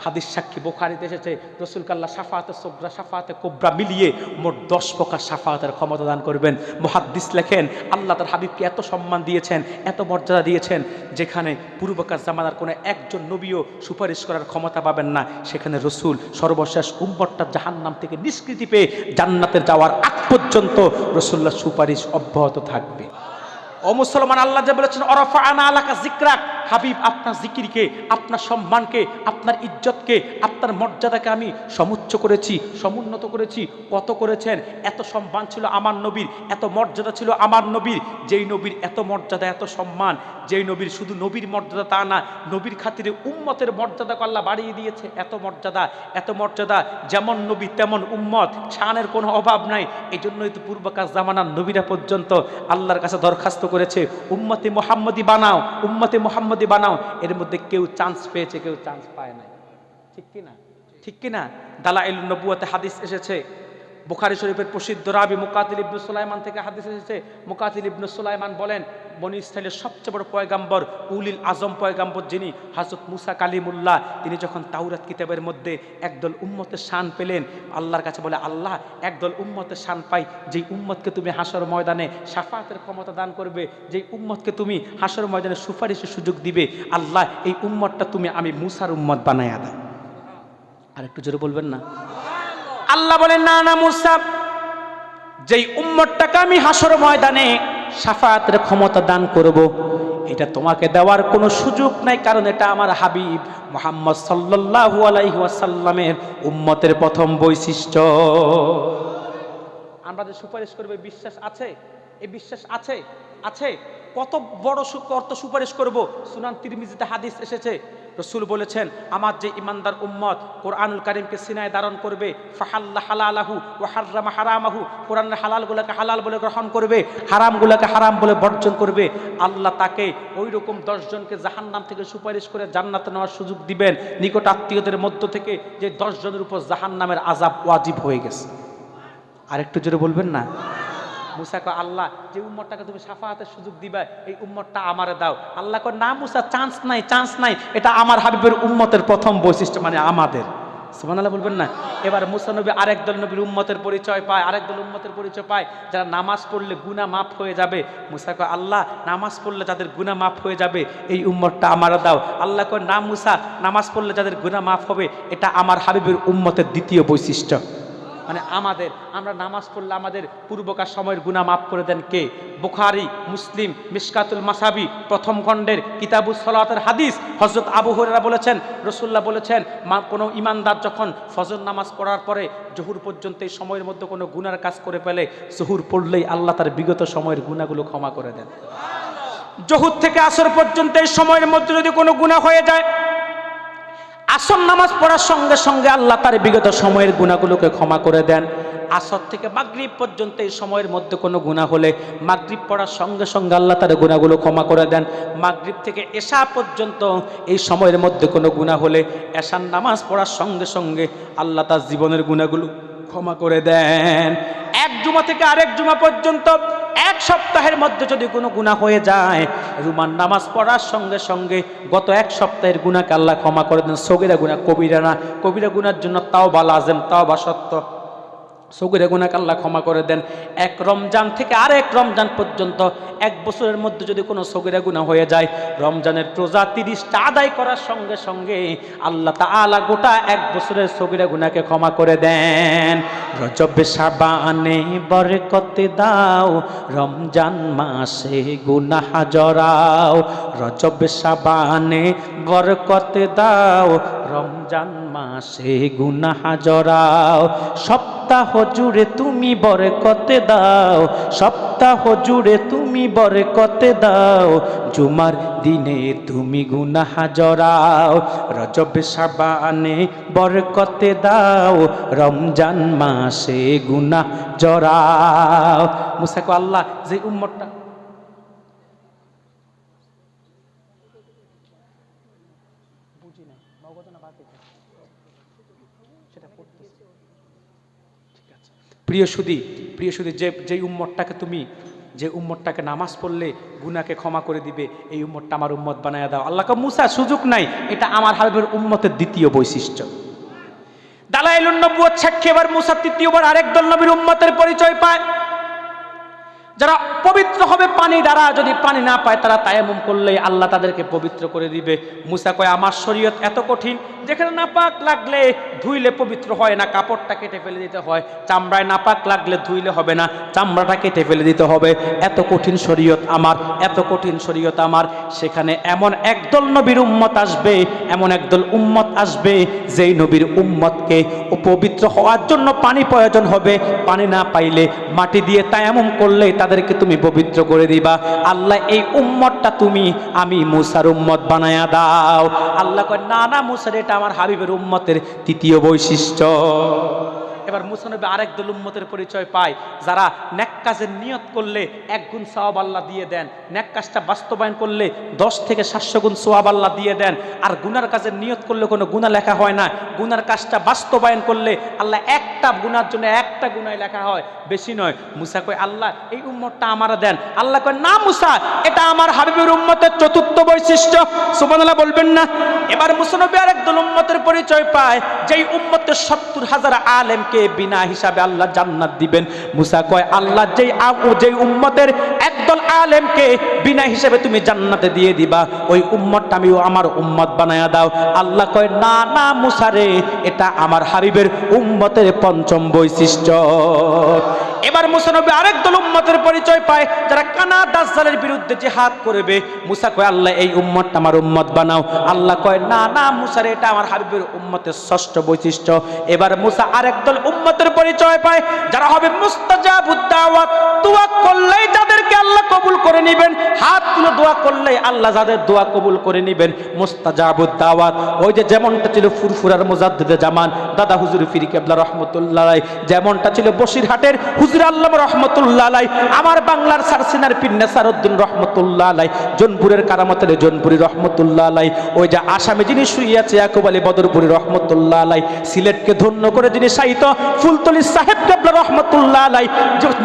হাদিস সাক্ষী বুখারীতে এসেছে, রাসূল কাল্লা শাফাআতে সুগরা শাফাআতে কুবরা মিলিয়ে মোট 10 প্রকার শাফাআতের ক্ষমতা দান করবেন। মুহাদ্দিস লেখেন, আল্লাহ তার হাবিবকে এত সম্মান দিয়েছেন, এত মর্যাদা দিয়েছেন, যেখানে পূর্বকার জামানার কোনো একজন নবীও সুপারিশ করার ক্ষমতা পাবেন না, সেখানে রাসূল সর্বশেষ উম্মতটা জাহান্নাম থেকে নিষ্কৃতি পেয়ে জান্নাতে যাওয়ার আগ পর্যন্ত রাসূলুল্লাহ সুপারিশ অব্যাহত থাকবে। ও মুসলমান, আল্লাহ যে বলেছেন অরফাআনা আলাকা যিকরাক, হাবিব আপনার জিকিরকে, আপনার সম্মানকে, আপনার ইজ্জতকে, আপনার মর্যাদাকে আমি সমুচ্চ করেছি, সমুন্নত করেছি। কত করেছেন? এত সম্মান ছিল আমার নবীর, এত মর্যাদা ছিল আমার নবীর। যেই নবীর এত মর্যাদা, এত সম্মান, যেই নবীর শুধু নবীর মর্যাদা তা না, নবীর খাতিরে উম্মতের মর্যাদাকে আল্লাহ বাড়িয়ে দিয়েছে। এত মর্যাদা, এত মর্যাদা, যেমন নবী তেমন উম্মত, শানের কোনো অভাব নাই। এই জন্যই তো পূর্বকার জামানার নবীরা পর্যন্ত আল্লাহর কাছে দরখাস্ত করেছে, উম্মতে মুহাম্মদী বানাও, উম্মতে মুহাম্মদী বানাও। এর মধ্যে কেউ চান্স পেয়েছে, কেউ চান্স পায় নাই। ঠিক কিনা? ঠিক কিনা? দালাইলুন নবুওয়াতে হাদিস এসেছে, বুখারী শরীফের প্রসিদ্ধ রাবি মুকাতিল ইবনে সুলাইমান থেকে হাদিস এসেছে। মুকাতিল ইবনে সুলাইমান বলেন, বনী ইসরাইলের সবচেয়ে বড় পয়গাম্বর, উলিল আজম পয়গাম্বর যিনি, হযরত মুসা কালিমুল্লাহ, তিনি যখন তাওরাত কিতাবের মধ্যে একদল উম্মতের শান পেলেন, আল্লাহর কাছে বলে, আল্লাহ একদল উম্মতের শান পাই, যেই উম্মতকে তুমি হাসর ময়দানে শাফাআতের ক্ষমতা দান করবে, যেই উম্মতকে তুমি হাসর ময়দানে সুপারিশের সুযোগ দিবে, আল্লাহ এই উম্মতটা তুমি আমি মুসার উম্মত বানায়া দাও। আর একটু জোরে বলবেন না? আল্লাহ বলেন, না না মুসা, যেই উম্মতটাকে আমি হাসর ময়দানে শাফাআতের ক্ষমতা দান করব, এটা তোমাকে দেওয়ার কোনো সুযোগ নাই, কারণ এটা আমার হাবিব মুহাম্মদ সাল্লাল্লাহু আলাইহি ওয়াসাল্লামের উম্মতের প্রথম বৈশিষ্ট্য। আমরা যে সুপারিশ করবে বিশ্বাস আছে? এই বিশ্বাস আছে? আছে। কত বড় সুপারিশ করব। সুনান তিরমিজিতে হাদিস এসেছে, রাসূল বলেছেন, আমার যে ইমানদার উম্মত কোরআনুল কারীমকে সিনায় ধারণ করবে, ফাহাল্লা হালালাহু ওয়া হাররামা হারামাহু, কোরআনের হালালগুলোকে হালাল বলে গ্রহণ করবে, হারামগুলোকে হারাম বলে বর্জন করবে, আল্লাহ তাকে ওই রকম 10 জনকে জাহান্নাম থেকে সুপারিশ করে জান্নাতে নেওয়ার সুযোগ দিবেন, নিকট আত্মীয়দের মধ্য থেকে, যে 10 জনের উপর জাহান্নামের আযাব ওয়াজিব হয়ে গেছে। আর একটু জোরে বলবেন না? মুসা কয়, আল্লাহ যে উম্মতটাকে তুমি শাফাআতের সুযোগ দিবা, এই উম্মতটা আমারে দাও। আল্লাহ কয়, না মুসা, চান্স নাই, চান্স নাই, এটা আমার হাবিবের উম্মতের প্রথম বৈশিষ্ট্য, মানে আমাদের। সুবহানাল্লাহ বলবেন না? এবার মুসা নবী আরেক দল নবীর উম্মতের পরিচয় পায়, আরেক দল উম্মতের পরিচয় পায়, যারা নামাজ পড়লে গুনাহ মাফ হয়ে যাবে। মুসা কয়, আল্লাহ নামাজ পড়লে যাদের গুনাহ মাফ হয়ে যাবে, এই উম্মতটা আমারে দাও। আল্লাহ কয়, না মুসা, নামাজ পড়লে যাদের গুনাহ মাফ হবে, এটা আমার হাবিবের উম্মতের দ্বিতীয় বৈশিষ্ট্য। মানে আমাদের, আমরা নামাজ পড়লে আমাদের পূর্বকার সময়ের গুনাহ মাফ করে দেন কে? বুখারী, মুসলিম, মিশকাতুল মাসাবি প্রথম খণ্ডের কিতাবুস সালাতের হাদিস। হযরত আবু হুরায়রা বলেছেন, রাসূলুল্লাহ বলেছেন, কোনো ইমানদার যখন ফজর নামাজ পড়ার পরে জোহর পর্যন্ত এই সময়ের মধ্যে কোনো গুনার কাজ করে ফেলে, জোহর পড়লেই আল্লাহ তার বিগত সময়ের গুনাহগুলো ক্ষমা করে দেন। জোহর থেকে আসর পর্যন্ত এই সময়ের মধ্যে যদি কোনো গুনাহ হয়ে যায়, আসর নামাজ পড়ার সঙ্গে সঙ্গে আল্লাহ তার বিগত সময়ের গুনাহগুলোকে ক্ষমা করে দেন। আসর থেকে মাগরিব পর্যন্ত এই সময়ের মধ্যে কোনো গুনাহ হলে মাগরিব পড়ার সঙ্গে সঙ্গে আল্লাহ তার গুনাহগুলো ক্ষমা করে দেন। মাগরিব থেকে এশা পর্যন্ত এই সময়ের মধ্যে কোনো গুনাহ হলে এশার নামাজ পড়ার সঙ্গে সঙ্গে আল্লাহ তার জীবনের গুনাহগুলো ক্ষমা করে দেন। এক জুমা থেকে আরেক জুমা পর্যন্ত এক সপ্তাহের মধ্যে যদি কোনো গুনাহ হয়ে যায়, রুমার নামাজ পড়ার সঙ্গে সঙ্গে গত এক সপ্তাহের গুনাহকে আল্লাহ ক্ষমা করে দেন। সগীরা গুনাহ, কবিরা না। কবিরা গুনার জন্য তাওবা লাজেম, তাওবা সত্য। সগীরা গুনাহকে আল্লাহ ক্ষমা করে দেন। এক রমজান থেকে আরেক রমজান পর্যন্ত এক বছরের মধ্যে যদি কোনো সগীরা গুনাহ হয়ে যায়, রমজানের রোজা 30টা আদায় করার সঙ্গে সঙ্গে আল্লাহ তাআলা গোটা এক বছরের সগীরা গুনাহকে ক্ষমা করে দেন। রজবে শাবানে বরকত দাও, রমজান মাসে গুনাহ জরাও। রজবে শাবানে বরকত দাও, রমজান মাসে গুনাহ জরাও। সপ্তাহ জুড়ে তুমি বরকত দাও, সপ্তাহ জুড়ে তুমি বরকত দাও। জুমার দিনে তুমি গুনাহ জরাও। রজব শাবানে বরকত দাও, রমজান মাসে গুনাহ জরাও। মুসা কয়, আল্লাহ যে উম্মতটা বুঝি না, সেটা পড়তেছে। প্রিয় সুধী, যেই উম্মতটাকে যে উম্মতটাকে নামাজ পড়লে গুনাহকে ক্ষমা করে দিবে, এই উম্মতটা আমার উম্মত বানায়া দাও। আল্লাহ কয় মুসা সুযোগ নাই, এটা আমার হাবিবের উম্মতের দ্বিতীয় বৈশিষ্ট্য। দালাইলুন নবুয়ত সাক্ষী এবার মুসা তৃতীয়বার আরেক দল নবীর উম্মতের পরিচয় পায়, যারা পবিত্র হবে পানি দ্বারা। যদি পানি না পায় তারা তায়াম্মুম করলে আল্লাহ তাদেরকে পবিত্র করে দিবে। মুসা কয় আমার শরীয়ত এত কঠিন, যেখানে নাপাক লাগলে ধুইলে পবিত্র হয় না, কাপড়টা কেটে ফেলে দিতে হয়। চামড়ায় নাপাক লাগলে ধুইলে হবে না, চামড়াটা কেটে ফেলে দিতে হবে। এত কঠিন শরীয়ত আমার, এত কঠিন শরীয়ত আমার। সেখানে এমন একদল নবীর উম্মত আসবে, এমন একদল উম্মত আসবে যেই নবীর উম্মতকে পবিত্র হওয়ার জন্য পানি প্রয়োজন হবে। পানি না পাইলে মাটি দিয়ে তায়াম্মুম করলে তাদেরকে তুমি পবিত্র করে দিবা। আল্লাহ এই উম্মতটা আমি মুসার উম্মত বানায়া দাও। আল্লাহ কয় না না মুসার, এটা আমার হাবিবের উম্মতের তৃতীয় বৈশিষ্ট্য। এবার মুসা নবী আরেক দল উম্মতের পরিচয় পায়, যারা নেক কাজের নিয়ত করলে 1 গুণ সওয়াব আল্লাহ দিয়ে দেন, নেক কাজটা বাস্তবায়ন করলে 10 থেকে 700 গুণ সওয়াব আল্লাহ দিয়ে দেন। আর গুনার কাজের নিয়ত করলে কোনো গুনাহ লেখা হয় না, গুনার কাজটা বাস্তবায়ন করলে আল্লাহ একটা গুনার জন্য একটা গুনাহ লেখা হয়, বেশি নয়। মুসা কয় আল্লাহ এই উম্মতটা আমারে দেন। আল্লাহ কয় না মুসা, এটা আমার হাবিবের উম্মতের চতুর্থ বৈশিষ্ট্য। সুবহানাল্লাহ বলবেন না? এবার মুসা নবী আরেক দল উম্মতের পরিচয় পায়, যেই উম্মতের 70,000 আলেমকে বিনা হিসাবে আল্লাহ জান্নাত দিবেন। মুসা কয় আল্লাহ যেই উম্মতের একদল আলেমকে বিনা হিসাবে তুমি জান্নাতে দিয়ে দিবা, ওই উম্মতটা আমিও আমার উম্মত বানায়া দাও। আল্লাহ কয় না না মুসা রে, এটা আমার হাবিবের উম্মতের পঞ্চম বৈশিষ্ট্য। এবার মুসা নবী আরেক দল উম্মতের পরিচয় পায়, যারা কানা দাজ্জালের বিরুদ্ধে জিহাদ করবে। মুসা কয় আল্লাহ এই উম্মতটা আমার উম্মত বানাও। আল্লাহ কয় না না মুসা রে, এটা আমার হাবিবের উম্মতের ষষ্ঠ বৈশিষ্ট্য। এবার মুসা আরেক দল উম্মতের পরিচয় পায়, যারা হবে মুস্তাজাবুদ দাওয়াত। দোয়া করলেই যাদেরকে আল্লাহ কবুল করে নেবেন, হাত তুলে দোয়া করলেই আল্লাহ যাদের দোয়া কবুল করে নেবেন, মুস্তাজাবুদ দাওয়াত। ওই যে যেমনটা ছিল ফুরফুরার মুজাদ্দিদে জামান দাদা হুজুর পীর কেবলা রহমতুল্লাহ আলাইহি, যেমনটা ছিল বসিরহাটের হুজুর আল্লামা রহমতুল্লাহ আলাইহি, আমার বাংলার সারসিনার পীর নেসারউদ্দিন রহমতুল্লাহ আলাইহি, জোনপুরের কারামতের জোনপুরি রহমতুল্লাহ আলাইহি, ওই যে আসামে যিনি শুয়ে আছে ইয়াকুব আলী বদরপুরি রহমতুল্লাহ আলাইহি, সিলেটকে ধন্য করে যিনি শায়িত ফুলতলি সাহেব কেবলা রহমতুল্লাহ আলাইহি,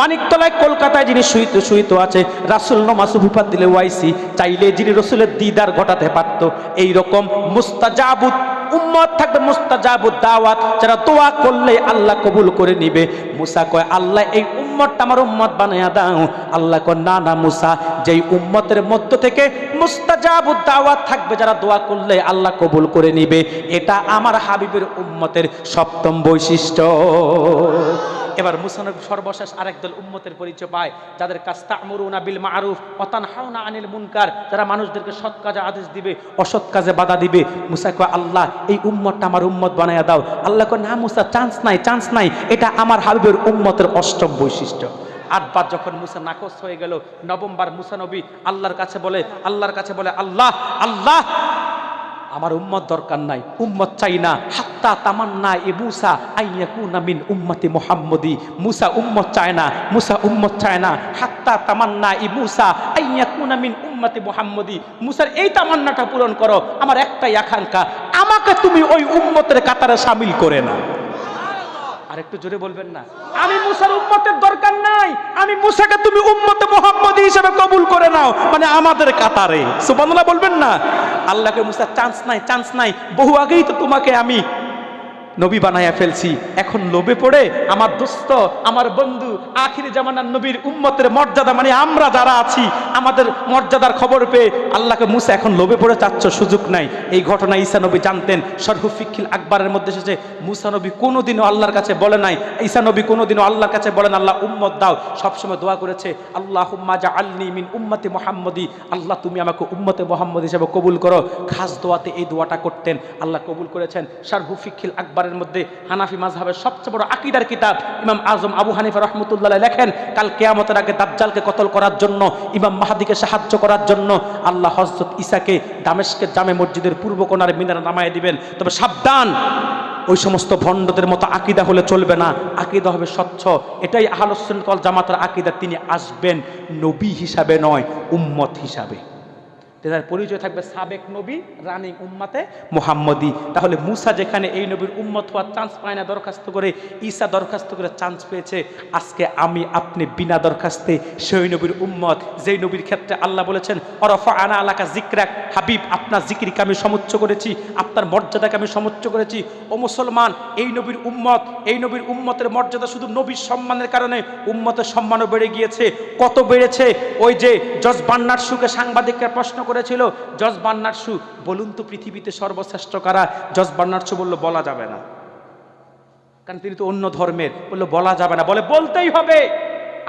মানিকতলায় কলকাতায় যিনি শুইত আছে রাসূল নমা সুফিপাত দিলে ওয়াইসি, চাইলে যিনি রসুলের দিদার ঘটাতে পারত। এইরকম মুস্তাজাবুদ উম্মত থাকবে, মুস্তাজাবুদ দাওয়াত, যারা দোয়া করলে আল্লাহ কবুল করে নিবে। মুসা কয় আল্লাহ এই উম্মতটা আমার উম্মত বানায়া দাও। আল্লাহ কয় না না মুসা, যেই উম্মতের মধ্য থেকে মুস্তাজাবুদ দাওয়াত থাকবে, যারা দোয়া করলে আল্লাহ কবুল করে নিবে, এটা আমার হাবিবের উম্মতের সপ্তম বৈশিষ্ট্য। এবার মুসা নবী সর্বশেষ আরেক দল উম্মতের পরিচয় পায়, যাদের কাজ তা'মুরুনা বিল মা'রুফ ওয়া তানহাউনা আনিল মুনকার, যারা মানুষদেরকে সৎ কাজে আদেশ দিবে, অসৎ কাজে বাধা দিবে। মুসা কয় আল্লাহ এই উম্মতটা আমার উম্মত বানায়া দাও। আল্লাহ কয় না মুসা, চান্স নাই, এটা আমার হাবিবের উম্মতের অষ্টম বৈশিষ্ট্য। 8 বার যখন মুসা নাকচ হয়ে গেল, নবমবার মুসা নবী আল্লাহর কাছে বলে আল্লাহ আল্লাহ আমার উম্মত দরকার নাই, উম্মত চাই না। হাত্তা তামান্না মুসা আইয়াকুনা মিন উম্মতি মুহাম্মদি, মুসা উম্মত চায় না, হাত্তা তামান্না মুসা আইয়াকুনা মিন উম্মতি মুহাম্মদি। মুসার এই তামান্নাটা পূরণ করো, আমার একটাই আকাঙ্ক্ষা, আমাকে তুমি ওই উম্মতের কাতারে শামিল করে নাও। আর একটু জোরে বলবেন না, আমি মুসার উম্মতের দরকার নাই, আমি মুসাকে তুমি উম্মতে মুহাম্মদী হিসেবে কবুল করে নাও, মানে আমাদের কাতারে। সুবহানাল্লাহ বলবেন না? আল্লাহকে মুসা চান্স নাই, বহু আগেই তো তোমাকে আমি নবী বানায়া ফেলছি, এখন লোভে পড়ে আমার দোস্ত আমার বন্ধু আখিরি জামানার নবীর উম্মতের মর্যাদা, মানে আমরা যারা আছি আমাদের মর্যাদার খবর পেয়ে আল্লাহকে মুসা এখন লোভে পড়ে চাচ্ছ, সুযোগ নাই। এই ঘটনা ঈসা নবী জানতেন। শরহু ফিকহিল আকবরের মধ্যে এসেছে, মুসা নবী কোনোদিনও আল্লাহর কাছে বলে নাই, ঈসা নবী কোনোদিনও আল্লাহর কাছে বলেন আল্লাহ উম্মত দাও, সবসময় দোয়া করেছে আল্লাহুম্মা জাআলনি মিন উম্মতি মুহাম্মদি, আল্লাহ তুমি আমাকে উম্মতে মুহাম্মদ হিসেবে কবুল করো। খাস দোয়াতে এই দোয়াটা করতেন, আল্লাহ কবুল করেছেন। শরহু ফিকহিল আকবর মধ্যে হানাফি মাযহাবের সবচেয়ে বড় আকীদার কিতাব ইমাম আজম আবু হানিফা রাহমাতুল্লাহ আলাইহি লেখেন, কাল কিয়ামতের আগে দাজ্জালকে কতল করার জন্য, ইমাম মাহদিকে সাহায্য করার জন্য আল্লাহ হযরত ঈসাকে দামেস্কের জামে মসজিদের পূর্ব কোণার মিনারে নামায় দিবেন। তবে সাবধান, ওই সমস্ত ভণ্ডদের মতো আকীদা হলে চলবে না, আকীদা হবে স্বচ্ছ। এটাই আহলুস সুন্নাত ওয়াল জামাতের আকীদা, তিনি আসবেন নবী হিসাবে নয়, উম্মত হিসাবে। তার পরিচয় থাকবে সাবেক নবী রানিং উম্মতে মুহাম্মদী। তাহলে মুসা যেখানে এই নবীর উম্মত হওয়ার চান্স পায় না দরখাস্ত করে, ঈসা দরখাস্ত করে চান্স পেয়েছে। আজকে আমি আপনি বিনা দরখাস্তে সেই নবীর উম্মত, যেই নবীর ক্ষেত্রে আল্লাহ বলেছেন ওয়ারাফা'না আলাকা যিকরাক, হাবিব আপনার জিকিরকে আমি সমুচ্চ করেছি, আপনার মর্যাদাকে আমি সমুচ্চ করেছি। ও মুসলমান, এই নবীর উম্মত, এই নবীর উম্মতের মর্যাদা শুধু নবীর সম্মানের কারণে, উম্মতের সম্মানও বেড়ে গিয়েছে। কত বেড়েছে? ওই যে জজ বার্নার্ড শুকে সাংবাদিকরা প্রশ্ন করেছিল, জজ বার্নার্ড শু বলুন তো পৃথিবীতে সর্বশ্রেষ্ঠ কারা? জজ বার্নার্ড শু বলল বলা যাবে না, কারণ তিনি তো অন্য ধর্মের। বললো বলা যাবে না, বলে বলতেই হবে।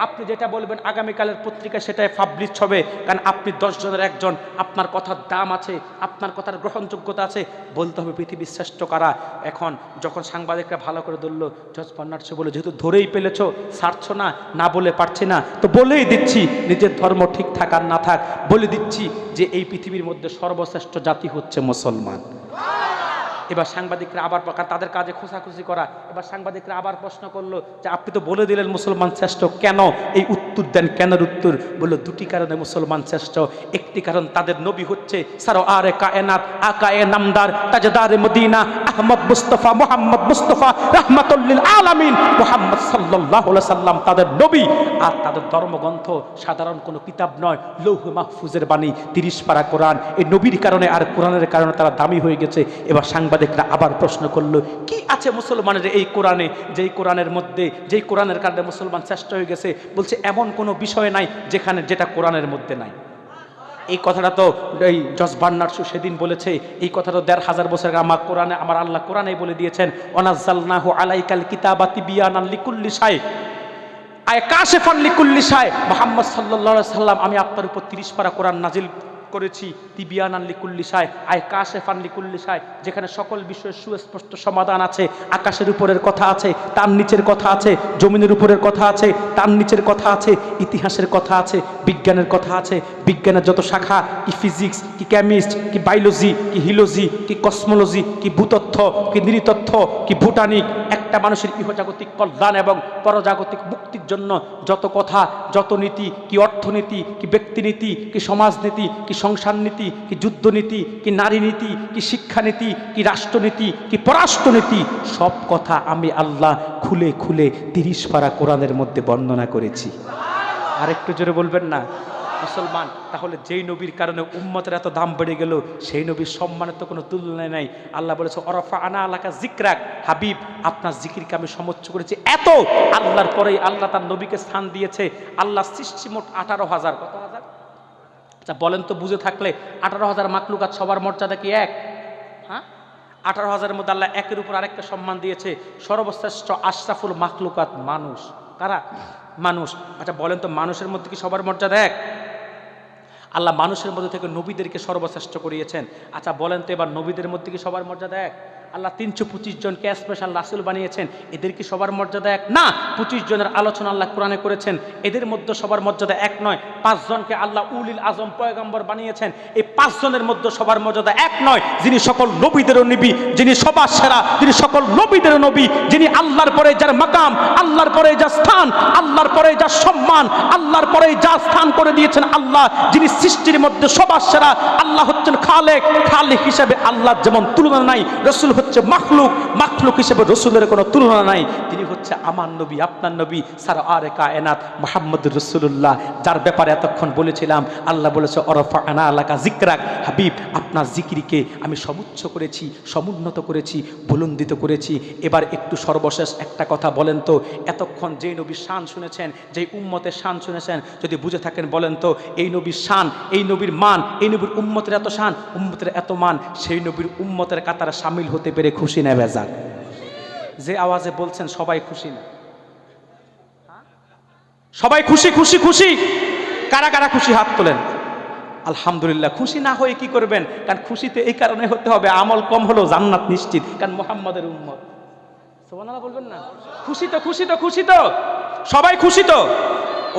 আপনি যেটা বলবেন আগামীকালের পত্রিকায় সেটাই পাবলিশ হবে, কারণ আপনি 10 জনের একজন, আপনার কথার দাম আছে, আপনার কথার গ্রহণযোগ্যতা আছে, বলতে হবে পৃথিবীর শ্রেষ্ঠ কারা। এখন যখন সাংবাদিকরা ভালো করে ধরলো, জজ বার্নার্ড শু বলে যেহেতু ধরেই পেলেছ, ছাড়ছো না, না বলে পারছি না, তো বলেই দিচ্ছি, নিজের ধর্ম ঠিক থাক আর না থাক, বলে দিচ্ছি যে এই পৃথিবীর মধ্যে সর্বশ্রেষ্ঠ জাতি হচ্ছে মুসলমান। এবার সাংবাদিকরা আবার, তাদের কাজে খোঁচাখুচি করা, এবার সাংবাদিকরা আবার প্রশ্ন করলো যে আপনি তো বলে দিলেন মুসলমান শ্রেষ্ঠ, কেন? এই উত্তর দেন, কেনের উত্তর? বললো দুটি কারণে মুসলমান শ্রেষ্ঠ। একটি কারণ তাদের নবী হচ্ছে সারোয়ারে কায়নাত, আকায়ে নামদার, তাজদারে মদিনা, আহমদ মুস্তাফা, মুহাম্মদ মুস্তাফা, রাহমাতুল লিল আলামিন মুহাম্মদ সাল্লাল্লাহু আলাইহি সাল্লাম তাদের নবী। আর তাদের ধর্মগ্রন্থ সাধারণ কোনো কিতাব নয়, লৌহ মাহফুজের বাণী, 30 পারা কোরআন। এই নবীর কারণে আর কোরআনের কারণে তারা দামি হয়ে গেছে। এবার সাংবাদিকরা আবার প্রশ্ন করলো, কি আছে মুসলমানের এই কোরআনে, যেই কোরআনের মধ্যে, যেই কোরআনের কারণে মুসলমান শ্রেষ্ঠ হয়ে গেছে? বলছে এমন কোনো বিষয় নাই যেখানে, যেটা কোরআনের মধ্যে নাই। এই কথাটা তো এই জজ বার্নার্ড শু সেদিন বলেছে, এই কথাটা 1500 বছর আগে আমার কোরআনে, আমার আল্লাহ কোরআনে বলে দিয়েছেন, ওয়ানাজ্জালনাহু আলাইকাল কিতাবা তিবিয়ানান লিকুল্লি শাই আয় কাশিফান লিকুল্লি শাই। মুহাম্মদ সাল্লাল্লাহু আলাইহি সাল্লাম, আমি আপনার উপর 30 পারা কোরআন নাজিল করেছি, তিবিয়ানান লিকুল্লি শাই আয় কাশিফান লিকুল্লি শাই, যেখানে সকল বিষয়ের সুস্পষ্ট সমাধান আছে। আকাশের উপরের কথা আছে, তার নিচের কথা আছে, জমিনের উপরের কথা আছে, তার নিচের কথা আছে, ইতিহাসের কথা আছে, বিজ্ঞানের কথা আছে, বিজ্ঞানের যত শাখা, কি ফিজিক্স, কি কেমিস্ট, কি বায়োলজি, কি হিলোজি, কি কসমোলজি, কি ভূতত্ত্ব, কি নৃতত্ত্ব, কি ভুটানিক, একটা মানুষের ইহজাগতিক কল্যাণ এবং পরজাগতিক মুক্তির জন্য যত কথা, যত নীতি, কি অর্থনীতি, কি ব্যক্তিনীতি, কি সমাজনীতি, কি সংসার নীতি, কি যুদ্ধনীতি, কি নারী নীতি, কি শিক্ষানীতি, কি রাষ্ট্রনীতি, কি পররাষ্ট্রনীতি, সব কথা আমি আল্লাহ খুলে খুলে 30 পারা কোরআনের মধ্যে বর্ণনা করেছি। আর একটু জোরে বলবেন না মুসলমান? তাহলে যেই নবীর কারণে উম্মতের এত দাম বেড়ে গেল, সেই নবীর সম্মানের তো কোনো তুলনায় নাই। আল্লাহ বলেছে ওয়ারাফা'না আলাকা যিকরাক, হাবিব আপনার জিকিরকে আমি সমুচ্চ করেছি। এত আল্লাহর পরেই আল্লাহ তার নবীকে স্থান দিয়েছে। আল্লাহ সৃষ্টি মোট 18,000। কত হাজার? আচ্ছা বলেন তো, বুঝে থাকলে 18,000 মাখলুকাত সবার মর্যাদা কি এক? হ্যাঁ, 18,000-এর মধ্যে আল্লাহ একের উপর আরেকটা সম্মান দিয়েছে। সর্বশ্রেষ্ঠ আশরাফুল মাখলুকাত মানুষ। কারা? মানুষ। আচ্ছা বলেন তো, মানুষের মধ্যে কি সবার মর্যাদা এক? আল্লাহ মানুষের মধ্যে থেকে নবীদেরকে সর্বশ্রেষ্ঠ করিয়েছেন। আচ্ছা বলেন তো, এবার নবীদের মধ্যে কি সবার মর্যাদা এক? আল্লাহ 325 জনকে স্পেশাল রাসূল বানিয়েছেন, এদের কি সবার মর্যাদা এক? না। 25 জনের আলোচনা আল্লাহ কোরআনে করেছেন, এদের মধ্যে সবার মর্যাদা এক নয়। 5 জনকে আল্লাহ উলিল আজম পয়গম্বর বানিয়েছেন, এই 5 জনের মধ্যে সবার মর্যাদা এক নয়। যিনি সকল নবীদেরও নবী, যিনি সবার সেরা, যিনি সকল নবীদেরও নবী, যিনি আল্লাহর পরে যার মাকাম, আল্লাহর পরে যা স্থান, আল্লাহর পরে যা সম্মান, আল্লাহর পরে যা স্থান করে দিয়েছেন আল্লাহ, যিনি সৃষ্টির মধ্যে সবার সেরা, আল্লাহ হচ্ছেন খালেক। খালেক হিসেবে আল্লাহ যেমন তুলনা নাই, রাসূল হচ্ছে মাখলুক, মাখলুক হিসেবে রাসূলের কোনো তুলনা নাই। তিনি হচ্ছে আমার নবী, আপনার নবী, সারওয়ারে কায়নাত মুহাম্মদুর রাসূলুল্লাহ, যার ব্যাপারে এতক্ষণ বলেছিলাম। আল্লাহ বলেছে ওয়ারাফা'না আলাকা যিকরাক, হাবিব আপনার জিকিরকে আমি সমুচ্চ করেছি, সমুন্নত করেছি, বুলন্দিত করেছি। এবার একটু সর্বশেষ একটা কথা বলেন তো, এতক্ষণ যেই নবীর শান শুনেছেন, যেই উম্মতের শান শুনেছেন, যদি বুঝে থাকেন বলেন তো, এই নবীর শান, এই নবীর মান, এই নবীর উম্মতের এত শান, উম্মতের এত মান, সেই নবীর উম্মতের কাতারে শামিল হতে পেরে খুশি না বেজার? যে আওয়াজে বলছেন সবাই খুশি না? সবাই খুশি খুশি খুশি? কারা কারা খুশি হাত তোলেন। আলহামদুলিল্লাহ। খুশি না হয়ে কি করবেন? কারণ খুশিতে এই কারণে হতে হবে, আমল কম হলেও জান্নাত নিশ্চিত, কারণ মুহাম্মাদের উম্মত। সুবহানাল্লাহ বলবেন না? খুশি তো, খুশি তো, খুশি তো, সবাই খুশি তো?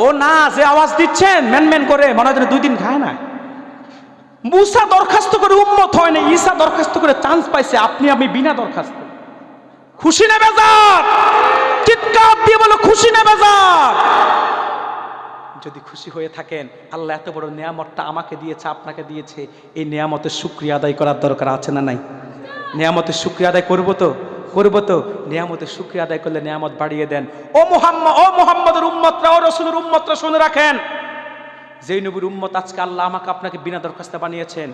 ও না, যে আওয়াজ দিচ্ছেন ম্যান করে, মনে হয় 2 দিন খায় না। মুসা দরখাস্ত করে উম্মত হয় না, ঈসা দরখাস্ত করে চান্স পাইছে, আপনি আমি বিনা দরখাস্ত। খুশি না বেজার? চিৎকার দিয়ে বলো খুশি না বেজার? যদি খুশি হয়ে থাকেন, আল্লাহ এত বড় নিয়ামতটা আমাকে দিয়েছে, আপনাকে দিয়েছে, এই নিয়ামতের শুকরিয়া আদায় করার দরকার আছে না নাই? নিয়ামতের শুকরিয়া আদায় করবো তো? করবো তো? নিয়ামতের শুকরিয়া আদায় করলে নিয়ামত বাড়িয়ে দেন। ও মুহাম্মদের উম্মতরা, ও রাসূলের উম্মতরা, শুনে রাখেন, যেই নবীর উম্মত আজকে আল্লাহ আমাকে আপনাকে বিনা দরখাস্তে বানিয়েছেন,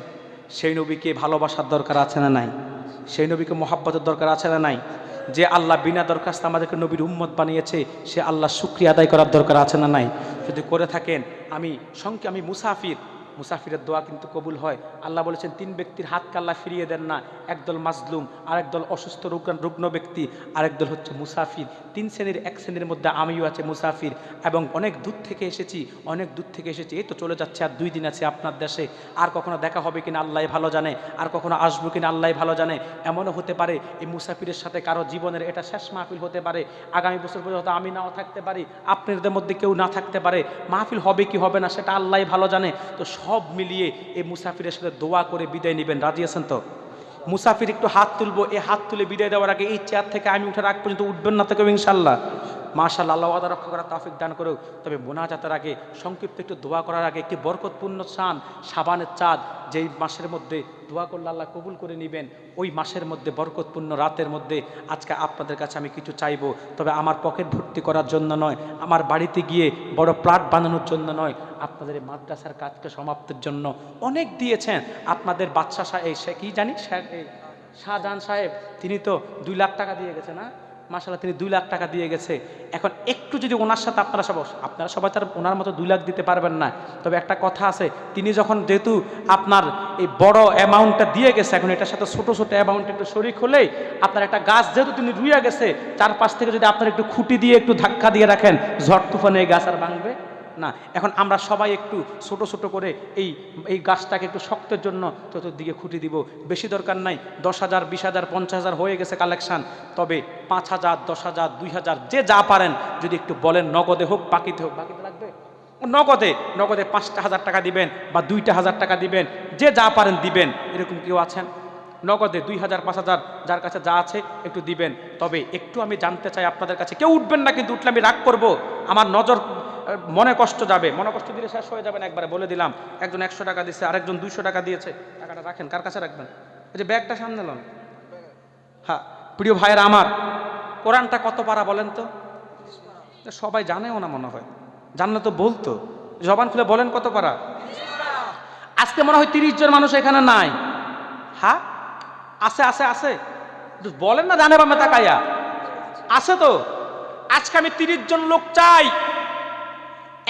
সেই নবীকে ভালোবাসার দরকার আছে না নাই? সেই নবীকে মহাব্বতের দরকার আছে না নাই? যে আল্লাহ বিনা দরখাস্তে আমাদেরকে নবীর উম্মত বানিয়েছে, সে আল্লাহ শুকরিয়া আদায় করার দরকার আছে না নাই? যদি করে থাকেন, আমি মুসাফিরের দোয়া কিন্তু কবুল হয়। আল্লাহ বলেছেন, 3 ব্যক্তির হাতকে আল্লাহ ফিরিয়ে দেন না, একদল মাজলুম, আরেক দল অসুস্থ রুগ্ন ব্যক্তি, আরেক দল হচ্ছে মুসাফির। 3 শ্রেণীর, এক শ্রেণীর মধ্যে আমিও আছে, মুসাফির। এবং অনেক দূর থেকে এসেছি, এই তো চলে যাচ্ছে, আর 2 দিন আছে আপনার দেশে, আর কখনো দেখা হবে কিনা আল্লাহ ভালো জানে, আর কখনো আসবো কিনা আল্লাহ ভালো জানে। এমনও হতে পারে এই মুসাফিরের সাথে কারো জীবনের এটা শেষ মাহফিল হতে পারে, আগামী বছর পর্যন্ত আমি নাও থাকতে পারি, আপনাদের মধ্যে কেউ না থাকতে পারে, মাহফিল হবে কি হবে না সেটা আল্লাহ ভালো জানে। তো সব মিলিয়ে এই মুসাফিরের সাথে দোয়া করে বিদায় নেবেন, রাজি আছেন তো? মুসাফির একটু হাত তুলবো, এই হাত তুলে বিদায় দেওয়ার আগে এই চেয়ার থেকে আমি উঠার আগ পর্যন্ত উঠবেন না তো কেউ, ইনশাল্লাহ? মাশাআল্লাহ, আল্লাহ ওয়াদা রক্ষা করার তৌফিক দান করুক। তবে মোনাজাতের আগে, সংক্ষিপ্ত একটু দোয়া করার আগে, একটি বরকতপূর্ণ শাবানের চাঁদ, যেই মাসের মধ্যে দোয়া করলে আল্লাহ কবুল করে নেবেন, ওই মাসের মধ্যে বরকতপূর্ণ রাতের মধ্যে আজকে আপনাদের কাছে আমি কিছু চাইবো। তবে আমার পকেট ভর্তি করার জন্য নয়, আমার বাড়িতে গিয়ে বড় প্লাট বানানোর জন্য নয়, আপনাদের এই মাদ্রাসার কাজকে সমাপ্তির জন্য অনেক দিয়েছেন। আপনাদের বাদশা সাহেব, সে কি জানি, শাহজাহান সাহেব, তিনি তো 2 লাখ টাকা দিয়ে গেছে না? মাশাআল্লাহ, তিনি 2 লাখ টাকা দিয়ে গেছে। এখন একটু যদি ওনার সাথে আপনারা সবাই তার ওনার মতো 2 লাখ দিতে পারবেন না, তবে একটা কথা আছে, তিনি যখন যেহেতু আপনার এই বড় অ্যামাউন্টটা দিয়ে গেছে, এখন এটার সাথে ছোট ছোট অ্যামাউন্ট একটু শরিক হলেই আপনার একটা গাছ যেহেতু তিনি রুইয়া গেছে, 4-5 থেকে যদি আপনার একটু খুঁটি দিয়ে একটু ধাক্কা দিয়ে রাখেন, ঝড় তুফানে এই গাছ আর ভাঙবে না। এখন আমরা সবাই একটু ছোট ছোট করে এই গাছটাকে একটু শক্তের জন্য চতুর্দিকে খুঁটি দিব, বেশি দরকার নাই। 10,000, 20,000, 50,000 হয়ে গেছে কালেকশন, তবে 5,000, 10,000, 2,000 যে যা পারেন যদি একটু বলেন, নগদে হোক বাকিতে হোক, বাকিতে লাগবে নগদে 5,000 টাকা দিবেন বা 2,000 টাকা দিবেন, যে যা পারেন দিবেন। এরকম কেউ আছেন? নগদে 2,000, 5,000 যার কাছে যা আছে একটু দিবেন। তবে একটু আমি জানতে চাই আপনাদের কাছে, কেউ উঠবেন না কিন্তু, উঠলে আমি রাগ করবো, আমার নজর, মনে কষ্ট যাবে, মনে কষ্ট দিলে শেষ হয়ে যাবেন একবারে বলে দিলাম। একজন 100 টাকা দিয়েছে, আরেকজন 200 টাকা দিয়েছে, টাকাটা রাখেন, কার কাছে রাখবেন? এই যে ব্যাগটা সামনে লন। হ্যাঁ, প্রিয় ভাইয়েরা আমার, কোরআনটা কত পারা বলেন তো? সবাই জানেও না মনে হয়, জানলে তো বলতো। জবান খুলে বলেন কত পারা? আজকে মনে হয় 30 জন মানুষ এখানে নাই। হ্যাঁ, আছে বলেন না, জানে বামে তাকাইয়া আছে তো। আজকে আমি 30 জন লোক চাই,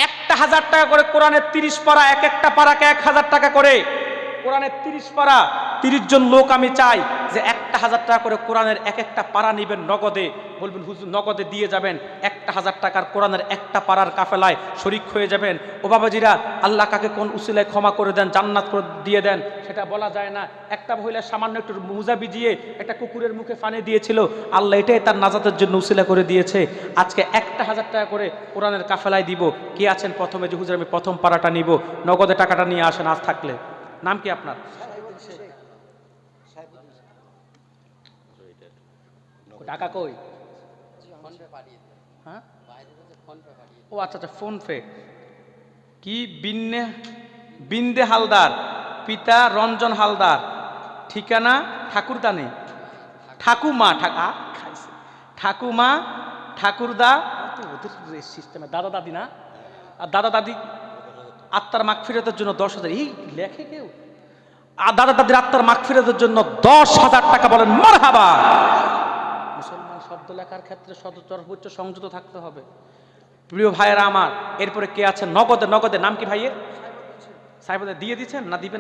1,000 টাকা করে কোরআনের 30 পারা, এক একটা পারাকে 1,000 টাকা করে, কোরআনের 30 পারা, 30 জন লোক আমি চাই যে 1,000 টাকা করে কোরআনের এক একটা পারা নিবেন নগদে, বলবেন হুজুর নগদে দিয়ে যাবেন, 1,000 টাকার কোরআনের একটা পারার কাফেলায় শরিক হয়ে যাবেন। ও বাবাজিরা, আল্লাহ কাকে কোন উসিলায় ক্ষমা করে দেন, জান্নাত করে দিয়ে দেন সেটা বলা যায় না। একটা মহিলা সামান্য একটু মুজা ভিজিয়ে একটা কুকুরের মুখে পানি দিয়েছিল, আল্লাহ এটাই তার নাজাতের জন্য উসিলা করে দিয়েছে। আজকে 1,000 টাকা করে কোরআনের কাফেলায় দিব। কে আছেন প্রথমে যে হুজুর আমি প্রথম পারাটা নিব? নগদে টাকাটা নিয়ে আসেন আজ থাকলে। নাম কি আপনার? টাকা কই? হ্যাঁ, ও আচ্ছা, ফোন পে। কি বিন্দে হালদার, পিতা রঞ্জন হালদার, ঠিকানা ঠাকুরদানি, ঠাকুমা ঠাকুরদা, ওদের সিস্টেমে দাদা দাদি না, আর দাদা দাদি আত্মার মাগফিরাতের জন্য 10,000। এই লেখে কেউ? আর দাদা দাদির আত্মার মাগফিরাতের জন্য 10,000 টাকা, বলেন মারহাবা। মুসলমান শব্দ লেখার ক্ষেত্রে সর্বোচ্চ সংযত থাকতে হবে। প্রিয় ভাইয়েরা আমার, এরপরে কে আছেন নগদে? নাম কি ভাইয়ের? সাহেব দিয়ে দিচ্ছেন না দিবেন?